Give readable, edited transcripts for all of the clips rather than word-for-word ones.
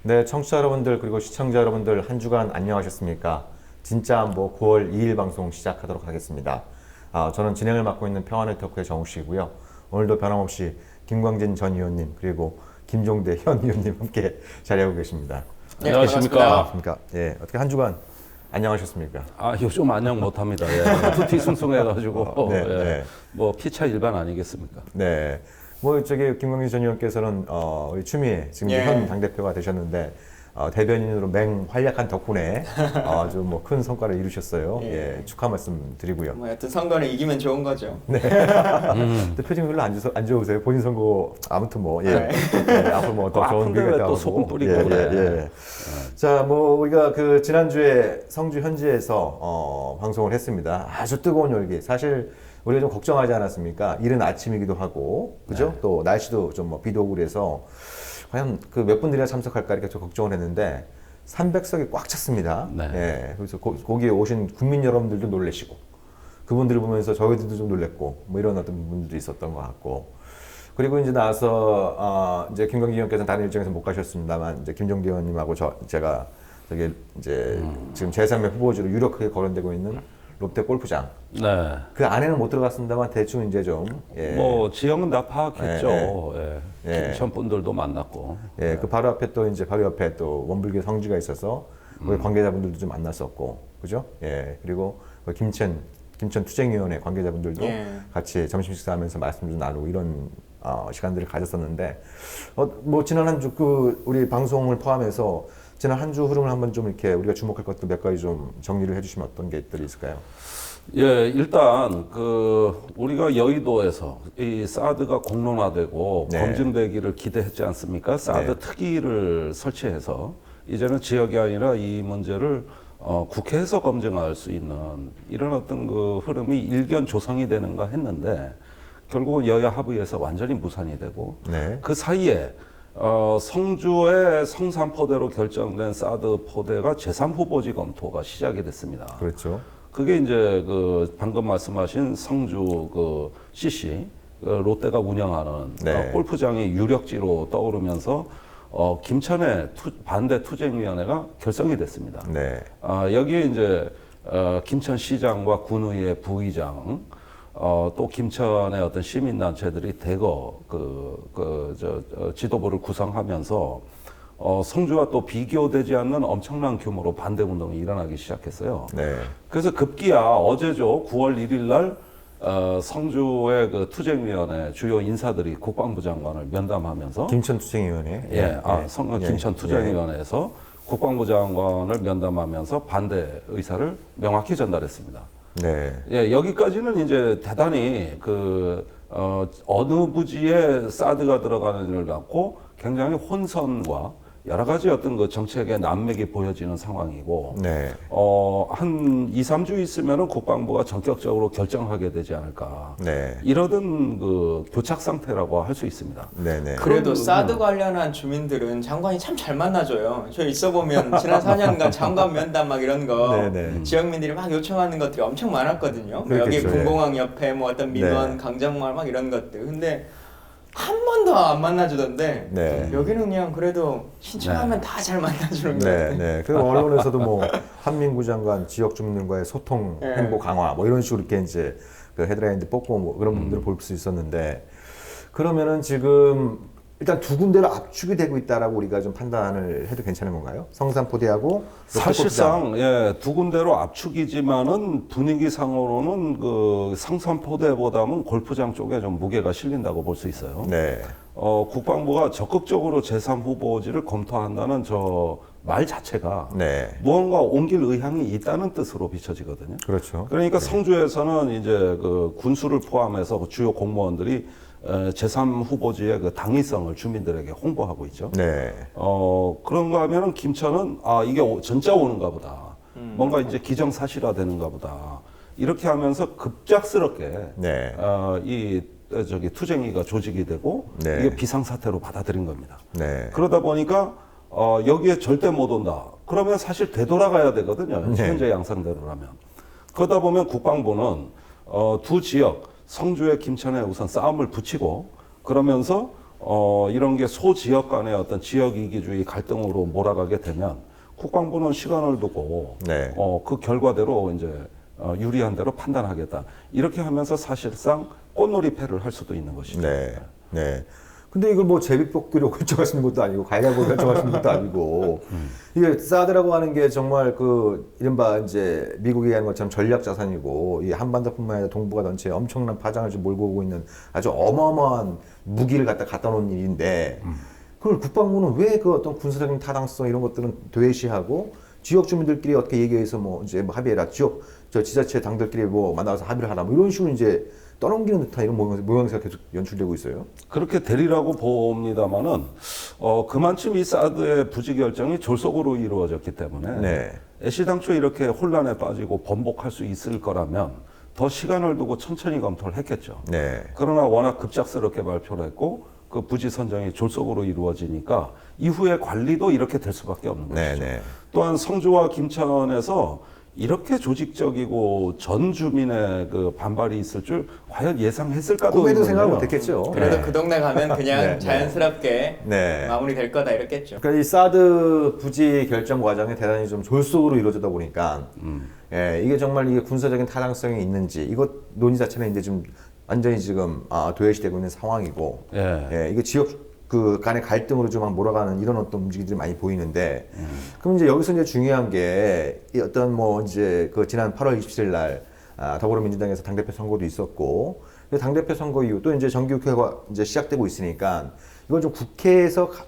네, 청취자 여러분들 그리고 시청자 여러분들 한 주간 안녕하셨습니까? 진짜 뭐 9월 2일 방송 시작하도록 하겠습니다. 저는 진행을 맡고 있는 평화의 터크의 정우식이고요. 오늘도 변함없이 김광진 전 의원님 그리고 김종대 현 의원님 함께 자리하고 계십니다. 네, 안녕하십니까. 반갑습니까? 예, 어떻게 한 주간 안녕하셨습니까? 요즘 안녕 못합니다. 예. 뒤숭숭해가지고 네, 예. 네. 뭐 피차 일반 아니겠습니까? 네. 뭐 저기 김광진 전 의원께서는 우리 추미애 지금 예. 현 당대표가 되셨는데 대변인으로 맹활약한 덕분에 아주 뭐 큰 성과를 이루셨어요. 예. 축하 말씀 드리고요. 뭐 여튼 선거는 이기면 좋은 거죠. 네. 또 표정이 별로 안 좋으세요? 본인 선거 아무튼 뭐 예. 예, 앞으로 뭐 더 좋은 아픈데 기회가 왜또 되고. 소금 뿌리고 예, 그래. 예, 예. 자, 뭐 우리가 그 지난주에 성주 현지에서 방송을 했습니다. 아주 뜨거운 열기. 사실 우리가 좀 걱정하지 않았습니까? 이른 아침이기도 하고, 그죠? 네. 또 날씨도 좀 뭐 비도 오고 그래서 과연 그 몇 분들이나 참석할까 이렇게 좀 걱정을 했는데 300석이 꽉 찼습니다. 네. 예, 그래서 거기에 오신 국민 여러분들도 놀라시고 그분들을 보면서 저희들도 좀 놀랬고 뭐 이런 어떤 분들도 있었던 것 같고 그리고 이제 나와서 이제 김광기 의원께서는 다른 일정에서 못 가셨습니다만 이제 김종대 의원님하고 제가 저기 이제 지금 제3의 후보지로 유력하게 거론되고 있는 롯데 골프장 네. 그 안에는 못 들어갔습니다만 대충 이제 좀 예. 뭐 지형은 다 파악했죠. 예. 예. 김천 분들도 만났고. 예, 그 바로 앞에 또 이제 바로 옆에 또 원불교 성지가 있어서 거기 관계자분들도 좀 만났었고, 그죠? 예, 그리고 그 김천 투쟁위원회 관계자분들도 예. 같이 점심 식사하면서 말씀 좀 나누고 이런 시간들을 가졌었는데, 뭐 지난 한 주 그 우리 방송을 포함해서 지난 한 주 흐름을 한번 좀 이렇게 우리가 주목할 것들 몇 가지 좀 정리를 해주시면 어떤 게들이 있을까요? 예, 일단 우리가 여의도에서 이 사드가 공론화되고 네. 검증되기를 기대했지 않습니까? 사드 네. 특위를 설치해서 이제는 지역이 아니라 이 문제를 국회에서 검증할 수 있는 이런 어떤 그 흐름이 일견 조성이 되는가 했는데 결국은 여야 합의에서 완전히 무산이 되고 네. 그 사이에 성주의 성산포대로 결정된 사드 포대가 제3후보지 검토가 시작이 됐습니다. 그렇죠. 그게 이제 그 방금 말씀하신 성주 그 CC 롯데가 운영하는 네. 골프장이 유력지로 떠오르면서 김천의 반대 투쟁위원회가 결성이 됐습니다. 네. 여기에 이제 김천시장과 군의회 부의장 또 김천의 어떤 시민단체들이 대거 지도부를 구성하면서 성주와 또 비교되지 않는 엄청난 규모로 반대 운동이 일어나기 시작했어요. 네. 그래서 급기야 어제죠 9월 1일 날 성주의 그 투쟁위원회 주요 인사들이 국방부 장관을 면담하면서 김천 투쟁위원회. 김천 투쟁위원회에서 국방부 장관을 면담하면서 반대 의사를 명확히 전달했습니다. 네. 예, 여기까지는 이제 대단히 어느 부지에 사드가 들어가는지를 갖고 굉장히 혼선과 여러 가지 어떤 그 정책의 난맥이 보여지는 상황이고, 네. 한 2, 3주 있으면은 국방부가 전격적으로 결정하게 되지 않을까. 네. 이러던 그 교착 상태라고 할 수 있습니다. 네네. 그래도 사드 관련한 주민들은 장관이 참 잘 만나줘요. 저 있어 보면 지난 4년간 장관 면담 막 이런 거 네네. 지역민들이 막 요청하는 것들이 엄청 많았거든요. 여기 그렇겠죠, 군공항 옆에 뭐 어떤 민원, 네. 강정마을 막 이런 것들. 근데 한 번도 안 만나주던데 네. 여기는 그냥 그래도 신청하면 다 잘 만나주는 것 네, 같아요. 네. 그 언론에서도 뭐 한민구 장관 지역 주민들과의 소통, 네. 행보 강화 뭐 이런 식으로 이렇게 이제 그 헤드라인들 뽑고 뭐 그런 부분들을 볼 수 있었는데 그러면은 지금 일단 두 군데로 압축이 되고 있다라고 우리가 좀 판단을 해도 괜찮은 건가요? 성산포대하고 사실상 두 군데로 압축이지만은 분위기상으로는 그 성산포대보다는 골프장 쪽에 좀 무게가 실린다고 볼 수 있어요. 네, 국방부가 적극적으로 제3후보지를 검토한다는 저 말 자체가 네, 무언가 옮길 의향이 있다는 뜻으로 비춰지거든요. 그렇죠. 그러니까 성주에서는 이제 그 군수를 포함해서 그 주요 공무원들이 제3후보지의 그 당위성을 주민들에게 홍보하고 있죠. 네, 그런가 하면은 김천은 이게 진짜 오는가 보다. 뭔가 이제 기정사실화 되는가 보다. 이렇게 하면서 급작스럽게 네, 투쟁위가 조직이 되고 네. 이게 비상사태로 받아들인 겁니다. 네, 그러다 보니까 여기에 절대 못 온다. 그러면 사실 되돌아가야 되거든요. 네. 현재 양상대로라면. 그러다 보면 국방부는 두 지역 성주에 김천에 우선 싸움을 붙이고 그러면서 이런 게 소지역 간의 어떤 지역 이기주의 갈등으로 몰아가게 되면 국방부는 시간을 두고 네. 그 결과대로 이제 유리한 대로 판단하겠다. 이렇게 하면서 사실상 꽃놀이패를 할 수도 있는 것이죠. 네. 네. 근데 이걸 뭐 제비뽑기로 결정하시는 것도 아니고 가위바위보 결정하시는 것도 아니고 이게 사드라고 하는 게 정말 그 이른바 이제 미국이 하는 것처럼 전략 자산이고 이 한반도뿐만 아니라 동북아 전체에 엄청난 파장을 좀 몰고 오고 있는 아주 어마어마한 무기를 갖다 놓은 일인데 그걸 국방부는 왜 그 어떤 군사적인 타당성 이런 것들은 도외시하고 지역 주민들끼리 어떻게 얘기해서 뭐 이제 뭐 합의해라 지역 저 지자체 당들끼리 뭐 만나서 합의를 하라 뭐 이런 식으로 이제 떠넘기는 듯한 이런 모양새가 계속 연출되고 있어요. 그렇게 되리라고 봅니다만은 그만큼 이 사드의 부지 결정이 졸속으로 이루어졌기 때문에 네. 애시당초 이렇게 혼란에 빠지고 번복할 수 있을 거라면 더 시간을 두고 천천히 검토를 했겠죠. 네. 그러나 워낙 급작스럽게 발표를 했고 그 부지 선정이 졸속으로 이루어지니까 이후에 관리도 이렇게 될 수밖에 없는 네, 것이죠. 네. 또한 성주와 김천에서 이렇게 조직적이고 전 주민의 그 반발이 있을 줄 과연 예상했을까도 꿈에도 생각을 있는데요. 못했겠죠. 그래도 네. 그 동네 가면 그냥 네, 자연스럽게 네. 마무리될 거다 이랬겠죠. 그러니까 이 사드 부지 결정 과정이 대단히 좀 졸속으로 이루어지다 보니까 예, 이게 정말 이게 군사적인 타당성이 있는지 이것 논의 자체는 이제 좀 완전히 지금 도외시되고 있는 상황이고 예. 예, 이게 지역 그 간의 갈등으로 좀 막 몰아가는 이런 어떤 움직임들이 많이 보이는데 그럼 이제 여기서 이제 중요한 게 이 어떤 뭐 이제 그 지난 8월 27일 날 더불어민주당에서 당대표 선거도 있었고 그 당대표 선거 이후 또 이제 정기국회가 이제 시작되고 있으니까 이걸 좀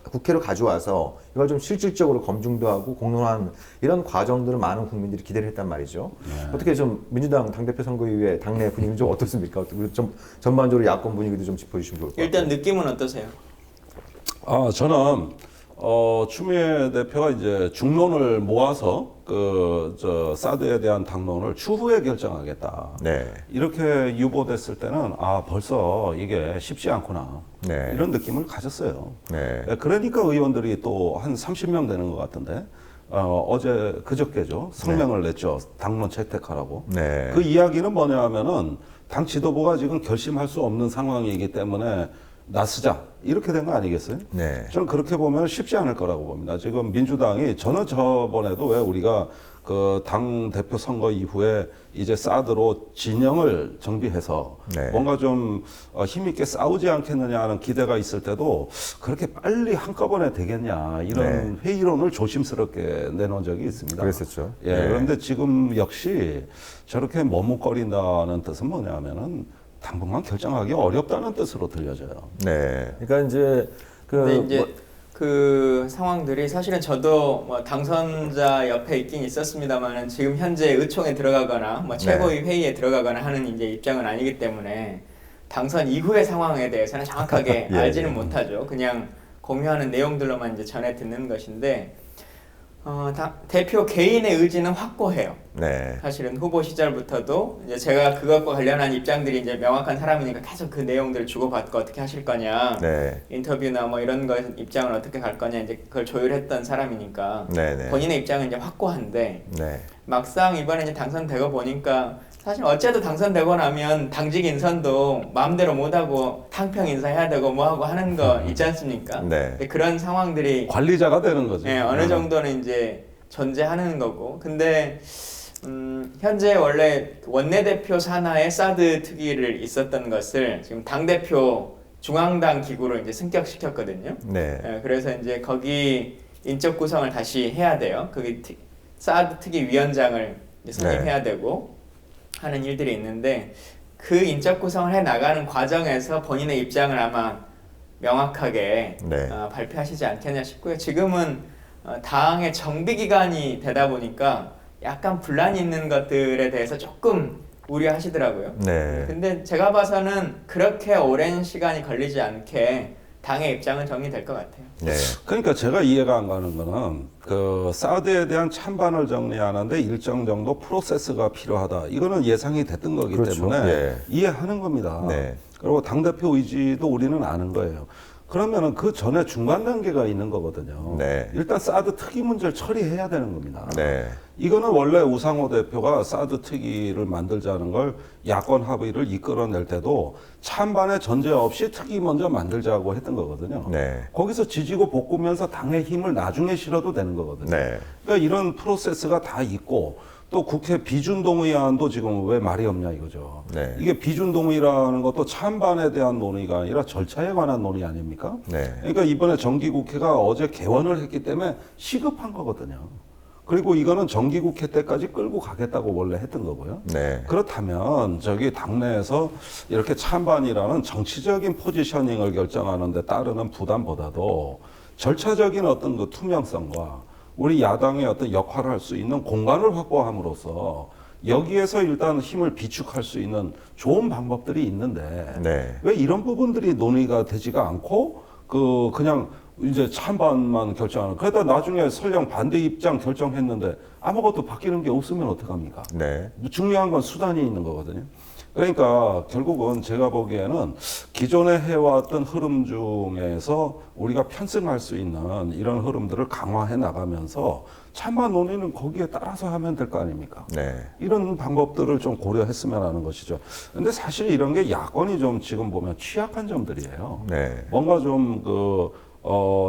국회로 가져와서 이걸 좀 실질적으로 검증도 하고 공론화하는 이런 과정들을 많은 국민들이 기대를 했단 말이죠. 어떻게 좀 민주당 당대표 선거 이후에 당내 분위기 좀 어떻습니까? 좀 전반적으로 야권 분위기도 좀 짚어주시면 좋을 것 같아요. 일단 느낌은 어떠세요? 저는 추미애 대표가 이제 중론을 모아서 사드에 대한 당론을 추후에 결정하겠다. 네. 이렇게 유보됐을 때는 벌써 이게 쉽지 않구나. 네. 이런 느낌을 가졌어요. 네. 그러니까 의원들이 또 한 30명 되는 것 같은데 그저께죠. 성명을 냈죠. 당론 채택하라고. 네. 그 이야기는 뭐냐 하면은 당 지도부가 지금 결심할 수 없는 상황이기 때문에 나서자 이렇게 된 거 아니겠어요? 네. 저는 그렇게 보면 쉽지 않을 거라고 봅니다. 지금 민주당이 저는 저번에도 왜 우리가 그 당 대표 선거 이후에 이제 사드로 진영을 정비해서 네. 뭔가 좀 힘있게 싸우지 않겠느냐 하는 기대가 있을 때도 그렇게 빨리 한꺼번에 되겠냐 이런 회의론을 조심스럽게 내놓은 적이 있습니다. 그랬었죠. 예, 네. 그런데 지금 역시 저렇게 머뭇거린다는 뜻은 뭐냐면은 당분간 결정하기 어렵다는 뜻으로 들려져요. 네. 그러니까 이제 근데 이제 그 상황들이 사실은 저도 뭐 당선자 옆에 있긴 있었습니다만은 지금 현재 의총에 들어가거나 뭐 최고위 회의에 들어가거나 하는 이제 입장은 아니기 때문에 당선 이후의 상황에 대해서는 정확하게 예, 알지는 예. 못하죠. 그냥 공유하는 내용들로만 이제 전해 듣는 것인데 대표 개인의 의지는 확고해요. 네. 사실은 후보 시절부터도 이제 제가 그것과 관련한 입장들이 이제 명확한 사람이니까 계속 그 내용들을 주고받고 어떻게 하실 거냐, 네. 인터뷰나 뭐 이런 거 입장을 어떻게 갈 거냐 이제 그걸 조율했던 사람이니까 네. 네. 본인의 입장은 이제 확고한데 네. 막상 이번에 이제 당선되고 보니까 사실 어째도 당선되고 나면 당직 인선도 마음대로 못하고 탕평 인사해야 되고 뭐하고 하는 거 있지 않습니까? 네. 근데 그런 상황들이 관리자가 되는 거죠. 예, 어느 정도는 이제 존재하는 거고. 근데 현재 원래 원내대표 산하에 사드 특위를 있었던 것을 지금 당대표 중앙당 기구로 이제 승격시켰거든요. 네. 예, 그래서 이제 거기 인적 구성을 다시 해야 돼요. 거기 사드 특위 위원장을 이제 선임해야 되고 하는 일들이 있는데 그 인적 구성을 해 나가는 과정에서 본인의 입장을 아마 명확하게 네. 발표하시지 않겠냐 싶고요. 지금은 당의 정비 기간이 되다 보니까 약간 분란이 있는 것들에 대해서 조금 우려하시더라고요. 네. 근데 제가 봐서는 그렇게 오랜 시간이 걸리지 않게 당의 입장은 정리될 것 같아요. 네. 그러니까 제가 이해가 안 가는 거는 그 사드에 대한 찬반을 정리하는데 일정 정도 프로세스가 필요하다. 이거는 예상이 됐던 거기 그렇죠. 때문에 예. 이해하는 겁니다. 네. 그리고 당대표 의지도 우리는 아는 거예요. 그러면은 그 전에 중간 단계가 있는 거거든요. 네. 일단 사드 특위 문제를 처리해야 되는 겁니다. 네. 이거는 원래 우상호 대표가 사드 특위를 만들자는 걸 야권 합의를 이끌어낼 때도 찬반의 전제 없이 특위 먼저 만들자고 했던 거거든요. 네. 거기서 지지고 볶으면서 당의 힘을 나중에 실어도 되는 거거든요. 네. 그러니까 이런 프로세스가 다 있고 또 국회 비준동의안도 지금 왜 말이 없냐 이거죠. 네. 이게 비준동의라는 것도 찬반에 대한 논의가 아니라 절차에 관한 논의 아닙니까? 네. 그러니까 이번에 정기국회가 어제 개원을 했기 때문에 시급한 거거든요. 그리고 이거는 정기국회 때까지 끌고 가겠다고 원래 했던 거고요. 네. 그렇다면 저기 당내에서 이렇게 찬반이라는 정치적인 포지셔닝을 결정하는 데 따르는 부담보다도 절차적인 어떤 그 투명성과 우리 야당의 어떤 역할을 할 수 있는 공간을 확보함으로써 여기에서 일단 힘을 비축할 수 있는 좋은 방법들이 있는데 네. 왜 이런 부분들이 논의가 되지가 않고 그냥 이제 찬반만 결정하는 그러다 나중에 설령 반대 입장 결정했는데 아무것도 바뀌는 게 없으면 어떡합니까? 네. 중요한 건 수단이 있는 거거든요. 그러니까 결국은 제가 보기에는 기존에 해왔던 흐름 중에서 우리가 편승할 수 있는 이런 흐름들을 강화해 나가면서 찬반 논의는 거기에 따라서 하면 될 거 아닙니까? 네. 이런 방법들을 좀 고려했으면 하는 것이죠. 근데 사실 이런 게 야권이 좀 지금 보면 취약한 점들이에요. 네. 뭔가 좀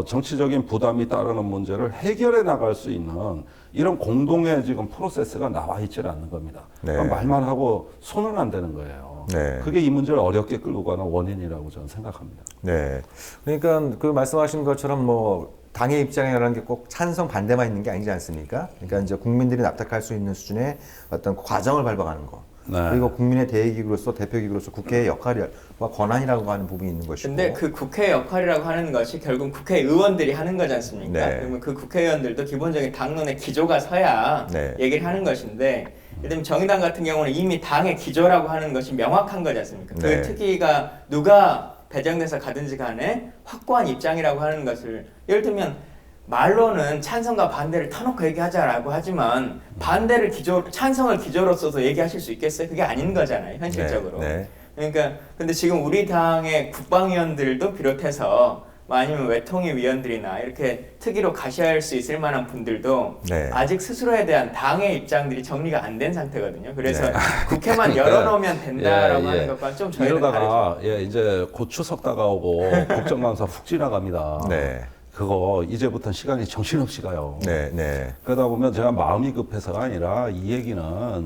정치적인 부담이 따르는 문제를 해결해 나갈 수 있는 이런 공동의 지금 프로세스가 나와 있질 않는 겁니다. 네. 그러니까 말만 하고 손은 안 되는 거예요. 네. 그게 이 문제를 어렵게 끌고 가는 원인이라고 저는 생각합니다. 네. 그러니까 그 말씀하신 것처럼 뭐 당의 입장이라는 게 꼭 찬성 반대만 있는 게 아니지 않습니까? 그러니까 이제 국민들이 납득할 수 있는 수준의 어떤 과정을 밟아가는 거. 네. 그리고 국민의 대의기구로서 대표기구로서 국회의 역할과 권한이라고 하는 부분이 있는 것이고. 근데 그 국회 역할이라고 하는 것이 결국 국회의원들이 하는 거지 않습니까? 네. 그러면 그 국회의원들도 기본적인 당론의 기조가 서야 네. 얘기를 하는 것인데 예를 들면 정의당 같은 경우는 이미 당의 기조라고 하는 것이 명확한 거지 않습니까? 네. 그 특위가 누가 배정돼서 가든지 간에 확고한 입장이라고 하는 것을 예를 들면 말로는 찬성과 반대를 터놓고 얘기하자라고 하지만 반대를 찬성을 기조로 써서 얘기하실 수 있겠어요? 그게 아닌 거잖아요, 현실적으로. 네. 그러니까 근데 지금 우리 당의 국방위원들도 비롯해서 뭐 아니면 외통위 위원들이나 이렇게 특위로 가셔야 수 있을 만한 분들도 네. 아직 스스로에 대한 당의 입장들이 정리가 안 된 상태거든요. 그래서 네. 국회만 열어놓으면 된다라고 예, 예. 하는 것과 좀 저희는 다르죠. 이러다가 이제 곧 추석 다가오고 국정감사 훅 지나갑니다. 네. 그거 이제부터는 시간이 정신없이 가요. 네. 네. 그러다 보면 제가 마음이 급해서가 아니라 이 얘기는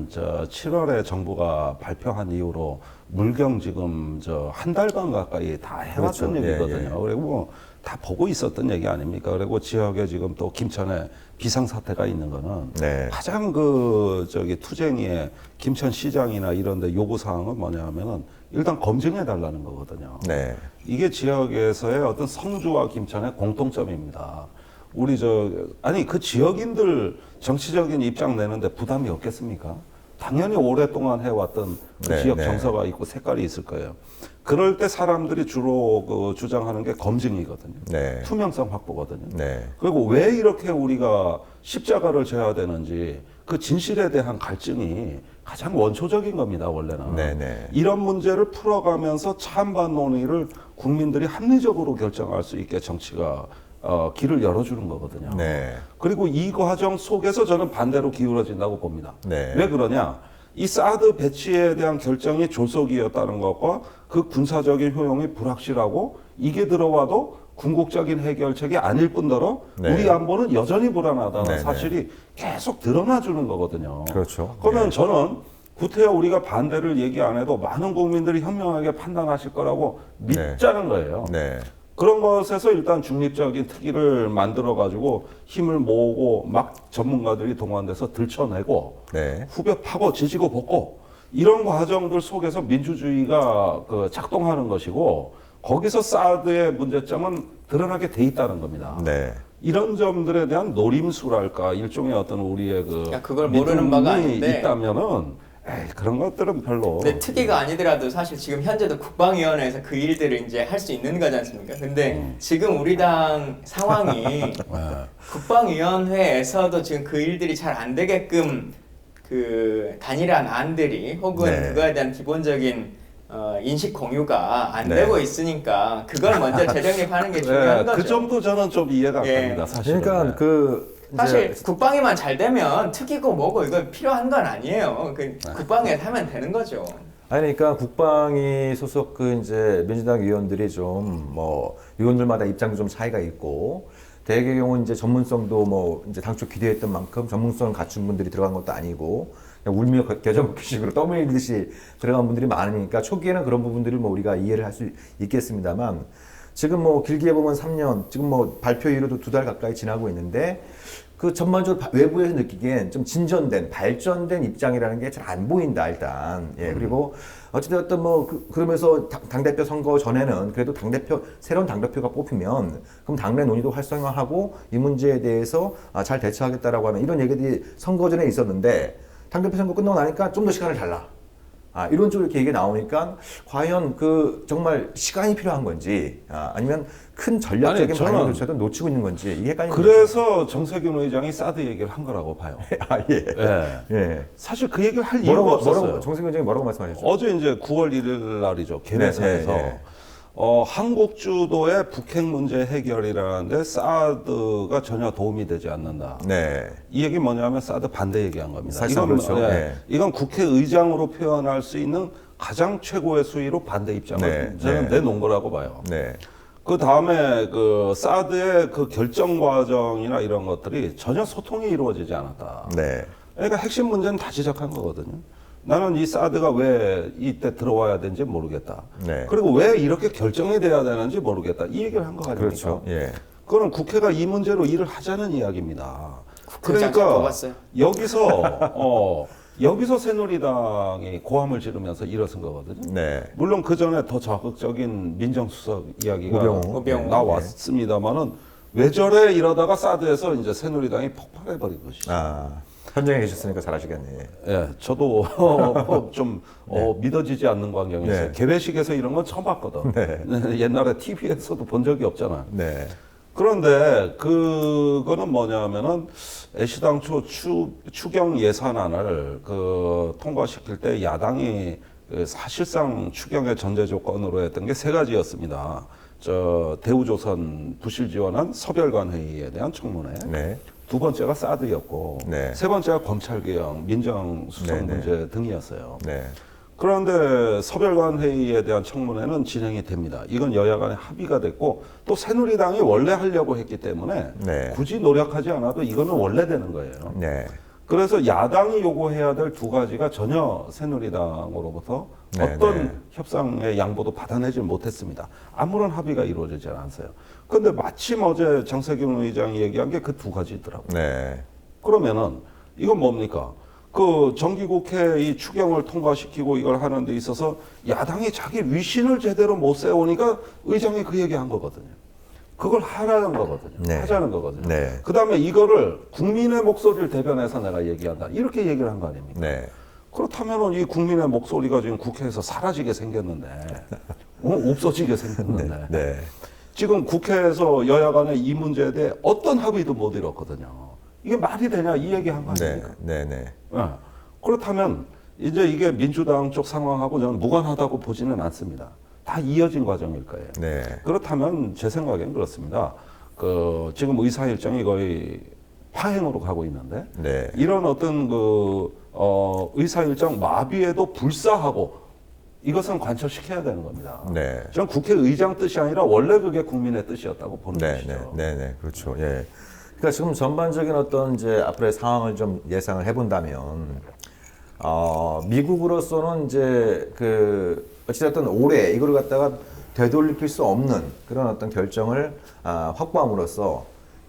7월에 정부가 발표한 이후로 물경 지금 한 달간 가까이 다 해왔던 그렇죠. 얘기거든요. 예, 예. 그리고 다 보고 있었던 얘기 아닙니까? 그리고 지역에 지금 또 김천에 비상사태가 있는 거는 네. 가장 투쟁이의 김천시장이나 이런 데 요구사항은 뭐냐 하면은 일단 검증해 달라는 거거든요. 네. 이게 지역에서의 어떤 성주와 김천의 공통점입니다. 우리 그 지역인들 정치적인 입장 내는데 부담이 없겠습니까? 당연히 오랫동안 해왔던 그 네, 지역 네. 정서가 있고 색깔이 있을 거예요. 그럴 때 사람들이 주로 주장하는 게 검증이거든요. 네. 투명성 확보거든요. 네. 그리고 왜 이렇게 우리가 십자가를 져야 되는지 그 진실에 대한 갈증이 가장 원초적인 겁니다, 원래는. 네네. 이런 문제를 풀어가면서 찬반 논의를 국민들이 합리적으로 결정할 수 있게 정치가 길을 열어주는 거거든요. 네. 그리고 이 과정 속에서 저는 반대로 기울어진다고 봅니다. 네. 왜 그러냐? 이 사드 배치에 대한 결정이 졸속이었다는 것과 그 군사적인 효용이 불확실하고 이게 들어와도 궁극적인 해결책이 아닐 뿐더러 네. 우리 안보는 여전히 불안하다는 네네. 사실이 계속 드러나주는 거거든요. 그렇죠. 그러면 네. 저는 구태여 우리가 반대를 얘기 안 해도 많은 국민들이 현명하게 판단하실 거라고 믿자는 거예요. 네. 그런 것에서 일단 중립적인 특위를 만들어가지고 힘을 모으고 막 전문가들이 동원돼서 들춰내고 네. 후벼 파고 지지고 볶고 이런 과정들 속에서 민주주의가 작동하는 것이고 거기서 사드의 문제점은 드러나게 돼 있다는 겁니다. 네. 이런 점들에 대한 노림수랄까 일종의 어떤 우리의 그걸 모르는 바가 믿음이 아닌데. 있다면은 그런 것들은 별로. 근데 특위가 아니더라도 사실 지금 현재도 국방위원회에서 그 일들을 이제 할 수 있는 거지 않습니까? 근데 지금 우리 당 상황이 국방위원회에서도 지금 그 일들이 잘 안 되게끔 그 단일한 안들이 혹은 네. 그거에 대한 기본적인 인식 공유가 안 네. 되고 있으니까 그걸 먼저 재정립하는 게 중요한 거죠. 그 점도 저는 좀 이해가 안 예. 됩니다. 사실은. 그러니까 그 사실 이제 국방위만 잘 되면 특이고 뭐고 이거 필요한 건 아니에요. 그 국방위에 하면 되는 거죠. 아니 그러니까 국방위 소속 그 이제 민주당 의원들이 좀 뭐 의원들마다 입장도 좀 차이가 있고 대개 경우 이제 전문성도 뭐 이제 당초 기대했던 만큼 전문성을 갖춘 분들이 들어간 것도 아니고 그냥 울며 겨자 먹기식으로 떠밀듯이 들어간 분들이 많으니까 초기에는 그런 부분들을 뭐 우리가 이해를 할 수 있겠습니다만 지금 뭐 길게 보면 3년 지금 뭐 발표 이후로도 2달 가까이 지나고 있는데 그 전반적으로 외부에서 느끼기엔 좀 진전된 발전된 입장이라는 게 잘 안 보인다 일단. 예 그리고 어찌되었든 뭐 그러면서 당 대표 선거 전에는 그래도 당 대표 새로운 당 대표가 뽑히면 그럼 당내 논의도 활성화하고 이 문제에 대해서 잘 대처하겠다라고 하는 이런 얘기들이 선거 전에 있었는데 당 대표 선거 끝나고 나니까 좀 더 시간을 달라. 이런 쪽으로 이렇게 얘기가 나오니까 과연 그 정말 시간이 필요한 건지 아니면 큰 전략적인 아니, 저는 방향조차도 놓치고 있는 건지 이게 헷갈리는 그래서 정세균 의장이 사드 얘기를 한 거라고 봐요. 거죠. 예. 예. 예. 사실 그 얘기를 할 이유가 없었어요. 정세균 의장이 뭐라고 말씀하셨죠? 어제 이제 9월 1일 날이죠. 개회사에서 네, 네. 한국 주도의 북핵 문제 해결이라는데 사드가 전혀 도움이 되지 않는다. 네. 이 얘기 뭐냐면 사드 반대 얘기한 겁니다. 사실상 그렇죠. 네. 이건 국회의장으로 표현할 수 있는 가장 최고의 수위로 반대 입장을 네, 저는 네. 내놓은 거라고 봐요. 네. 그 다음에 그 사드의 그 결정 과정이나 이런 것들이 전혀 소통이 이루어지지 않았다. 네. 그러니까 핵심 문제는 다 지적한 거거든요. 나는 이 사드가 왜 이때 들어와야 되는지 모르겠다. 네. 그리고 왜 이렇게 결정이 돼야 되는지 모르겠다. 이 얘기를 한 거 아닙니까? 그렇죠. 예. 그거는 국회가 이 문제로 일을 하자는 이야기입니다. 국회의장 잘 뽑았어요. 여기서 새누리당이 고함을 지르면서 일어선 거거든요. 네. 물론 그 전에 더 적극적인 민정수석 이야기가 우병우. 나왔습니다만은 왜 저래 이러다가 사드에서 이제 새누리당이 폭발해버린 것이죠. 현장에 계셨으니까 잘 아시겠네. 예, 저도 좀 믿어지지 않는 광경이 있어요. 네. 개회식에서 이런 건 처음 봤거든. 네. 옛날에 TV에서도 본 적이 없잖아요. 네. 그런데 그거는 뭐냐면은 애시당초 추경 예산안을 통과시킬 때 야당이 사실상 추경의 전제 조건으로 했던 게 3가지였습니다. 대우조선 부실 지원한 서별관 회의에 대한 청문회. 네. 2번째가 사드였고, 네. 3번째가 검찰개혁, 민정수석 네, 네. 문제 등이었어요. 네. 그런데 서별관 회의에 대한 청문회는 진행이 됩니다. 이건 여야 간에 합의가 됐고 또 새누리당이 원래 하려고 했기 때문에 네. 굳이 노력하지 않아도 이거는 원래 되는 거예요. 네. 그래서 야당이 요구해야 될 2가지가 전혀 새누리당으로부터 네, 어떤 네. 협상의 양보도 받아내질 못했습니다. 아무런 합의가 이루어지지 않았어요. 그런데 마침 어제 정세균 의장이 얘기한 게 그 2가지더라고요. 네. 그러면은 이건 뭡니까? 그 정기국회 이 추경을 통과시키고 이걸 하는 데 있어서 야당이 자기 위신을 제대로 못 세우니까 의장이 그 얘기한 거거든요. 그걸 하라는 거거든요. 네. 하자는 거거든요. 네. 그 다음에 이거를 국민의 목소리를 대변해서 내가 얘기한다. 이렇게 얘기를 한 거 아닙니까? 네. 그렇다면은 이 국민의 목소리가 지금 국회에서 사라지게 생겼는데, 없어지게 생겼는데, 네. 지금 국회에서 여야 간에 이 문제에 대해 어떤 합의도 못 이뤘거든요. 이게 말이 되냐 이 얘기 한 거 네. 아닙니까? 네. 네. 예. 그렇다면 이제 이게 민주당 쪽 상황하고 저는 무관하다고 보지는 않습니다. 다 이어진 과정일 거예요. 네. 그렇다면 제 생각엔 그렇습니다. 지금 의사 일정이 거의 파행으로 가고 있는데 네. 이런 어떤 의사 일정 마비에도 불사하고 이것은 관철시켜야 되는 겁니다. 네. 저는 국회의장 뜻이 아니라 원래 그게 국민의 뜻이었다고 보는 네, 것이죠. 네, 네, 네, 그렇죠. 예. 그러니까 지금 전반적인 어떤 이제 앞으로의 상황을 좀 예상을 해본다면, 미국으로서는 이제 어찌됐든 올해 이걸 갖다가 되돌릴 수 없는 그런 어떤 결정을 확보함으로써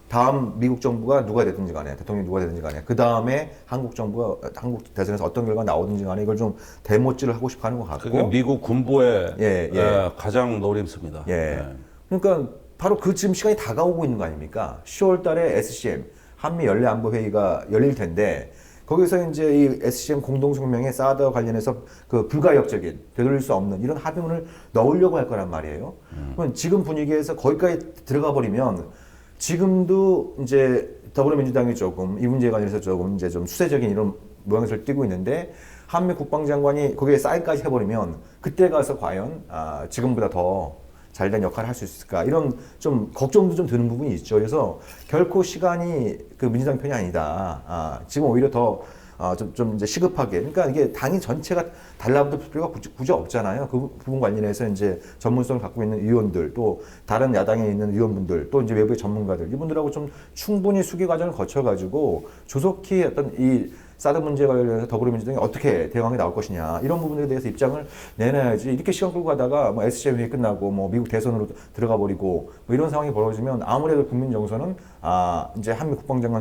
다음 미국 정부가 누가 되든지 간에 대통령이 누가 되든지 간에 그 다음에 한국 정부가 한국 대선에서 어떤 결과가 나오든지 간에 이걸 좀 대못질을 하고 싶어 하는 것 같고 그게 미국 군부의 예. 가장 노림수입니다. 예. 그러니까 바로 그 지금 시간이 다가오고 있는 거 아닙니까? 10월 달에 SCM 한미 연례안보회의가 열릴 텐데 거기서 이제 이 SCM 공동성명에 사드와 관련해서 그 불가역적인 되돌릴 수 없는 이런 합의문을 넣으려고 할 거란 말이에요. 그럼 지금 분위기에서 거기까지 들어가 버리면 지금도 이제 더불어민주당이 조금 이 문제에 관해서 조금 이제 좀 수세적인 이런 모양새를 띠고 있는데 한미 국방장관이 거기에 사인까지 해버리면 그때 가서 과연 지금보다 더 잘된 역할을 할 수 있을까 이런 좀 걱정도 좀 드는 부분이 있죠. 그래서 결코 시간이 그 민주당 편이 아니다. 지금 오히려 더 좀 이제 시급하게. 그러니까 이게 당이 전체가 달라붙을 필요가 굳이 없잖아요. 그 부분 관련해서 이제 전문성을 갖고 있는 의원들, 또 다른 야당에 있는 의원분들, 또 이제 외부의 전문가들, 이분들하고 좀 충분히 수기 과정을 거쳐가지고 조속히 어떤 이 사드 문제 관련해서 더불어민주당이 어떻게 대응이 나올 것이냐 이런 부분에 대해서 입장을 내놔야지. 이렇게 시간 끌고 가다가 뭐 SCM 회의 끝나고 뭐 미국 대선으로 들어가 버리고 뭐 이런 상황이 벌어지면 아무래도 국민 정서는 이제 한미 국방장관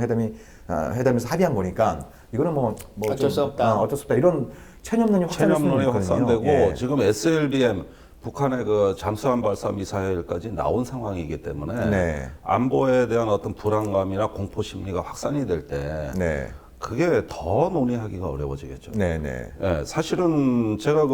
회담에서 합의한 거니까 이거는 어쩔 수 없다. 어쩔 수 없다 이런 체념론이 확산되고 예. 지금 SLBM 북한의 그 잠수함 발사 미사일까지 나온 상황이기 때문에 네. 안보에 대한 어떤 불안감이나 공포 심리가 확산이 될 때 네. 그게 더 논의하기가 어려워지겠죠. 네, 네. 예, 사실은 제가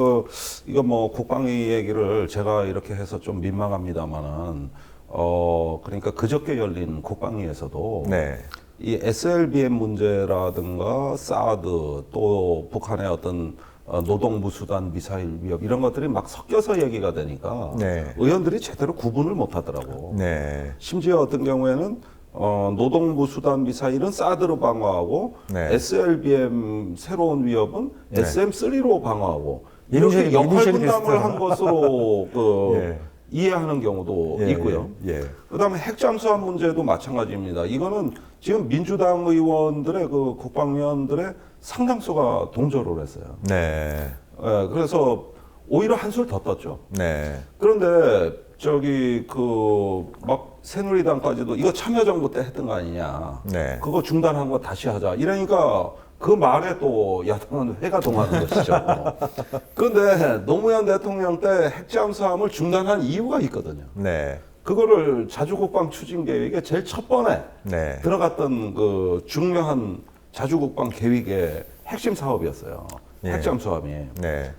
이거 뭐 국방위 얘기를 제가 이렇게 해서 좀 민망합니다만은 그러니까 그저께 열린 국방위에서도 네. 이 SLBM 문제라든가 사드 또 북한의 어떤 노동무수단 미사일 위협 이런 것들이 막 섞여서 얘기가 되니까 네. 의원들이 제대로 구분을 못 하더라고. 네. 심지어 어떤 경우에는 노동무수단 미사일은 사드로 방어하고 네. SLBM 새로운 위협은 네. SM3로 방어하고 이니셜이- 이렇게 역할 이니셜이 분담을 비슷하다. 한 것으로 예. 이해하는 경우도 예, 있고요. 예. 그다음에 핵잠수함 문제도 마찬가지입니다. 이거는 지금 민주당 의원들의 그 국방위원들의 상당수가 동조를 했어요. 네. 예, 그래서 오히려 한술 더 떴죠. 네. 그런데 막 새누리당까지도 이거 참여정부 때 했던 거 아니냐. 네. 그거 중단한 거 다시 하자. 이러니까 그 말에 또 야당은 회가 동하는 것이죠. 그런데 노무현 대통령 때 핵잠수함을 중단한 이유가 있거든요. 네. 그거를 자주국방 추진 계획에 제일 첫 번에 네. 들어갔던 그 중요한 자주국방 계획의 핵심 사업이었어요. 예. 핵잠수함이. 네.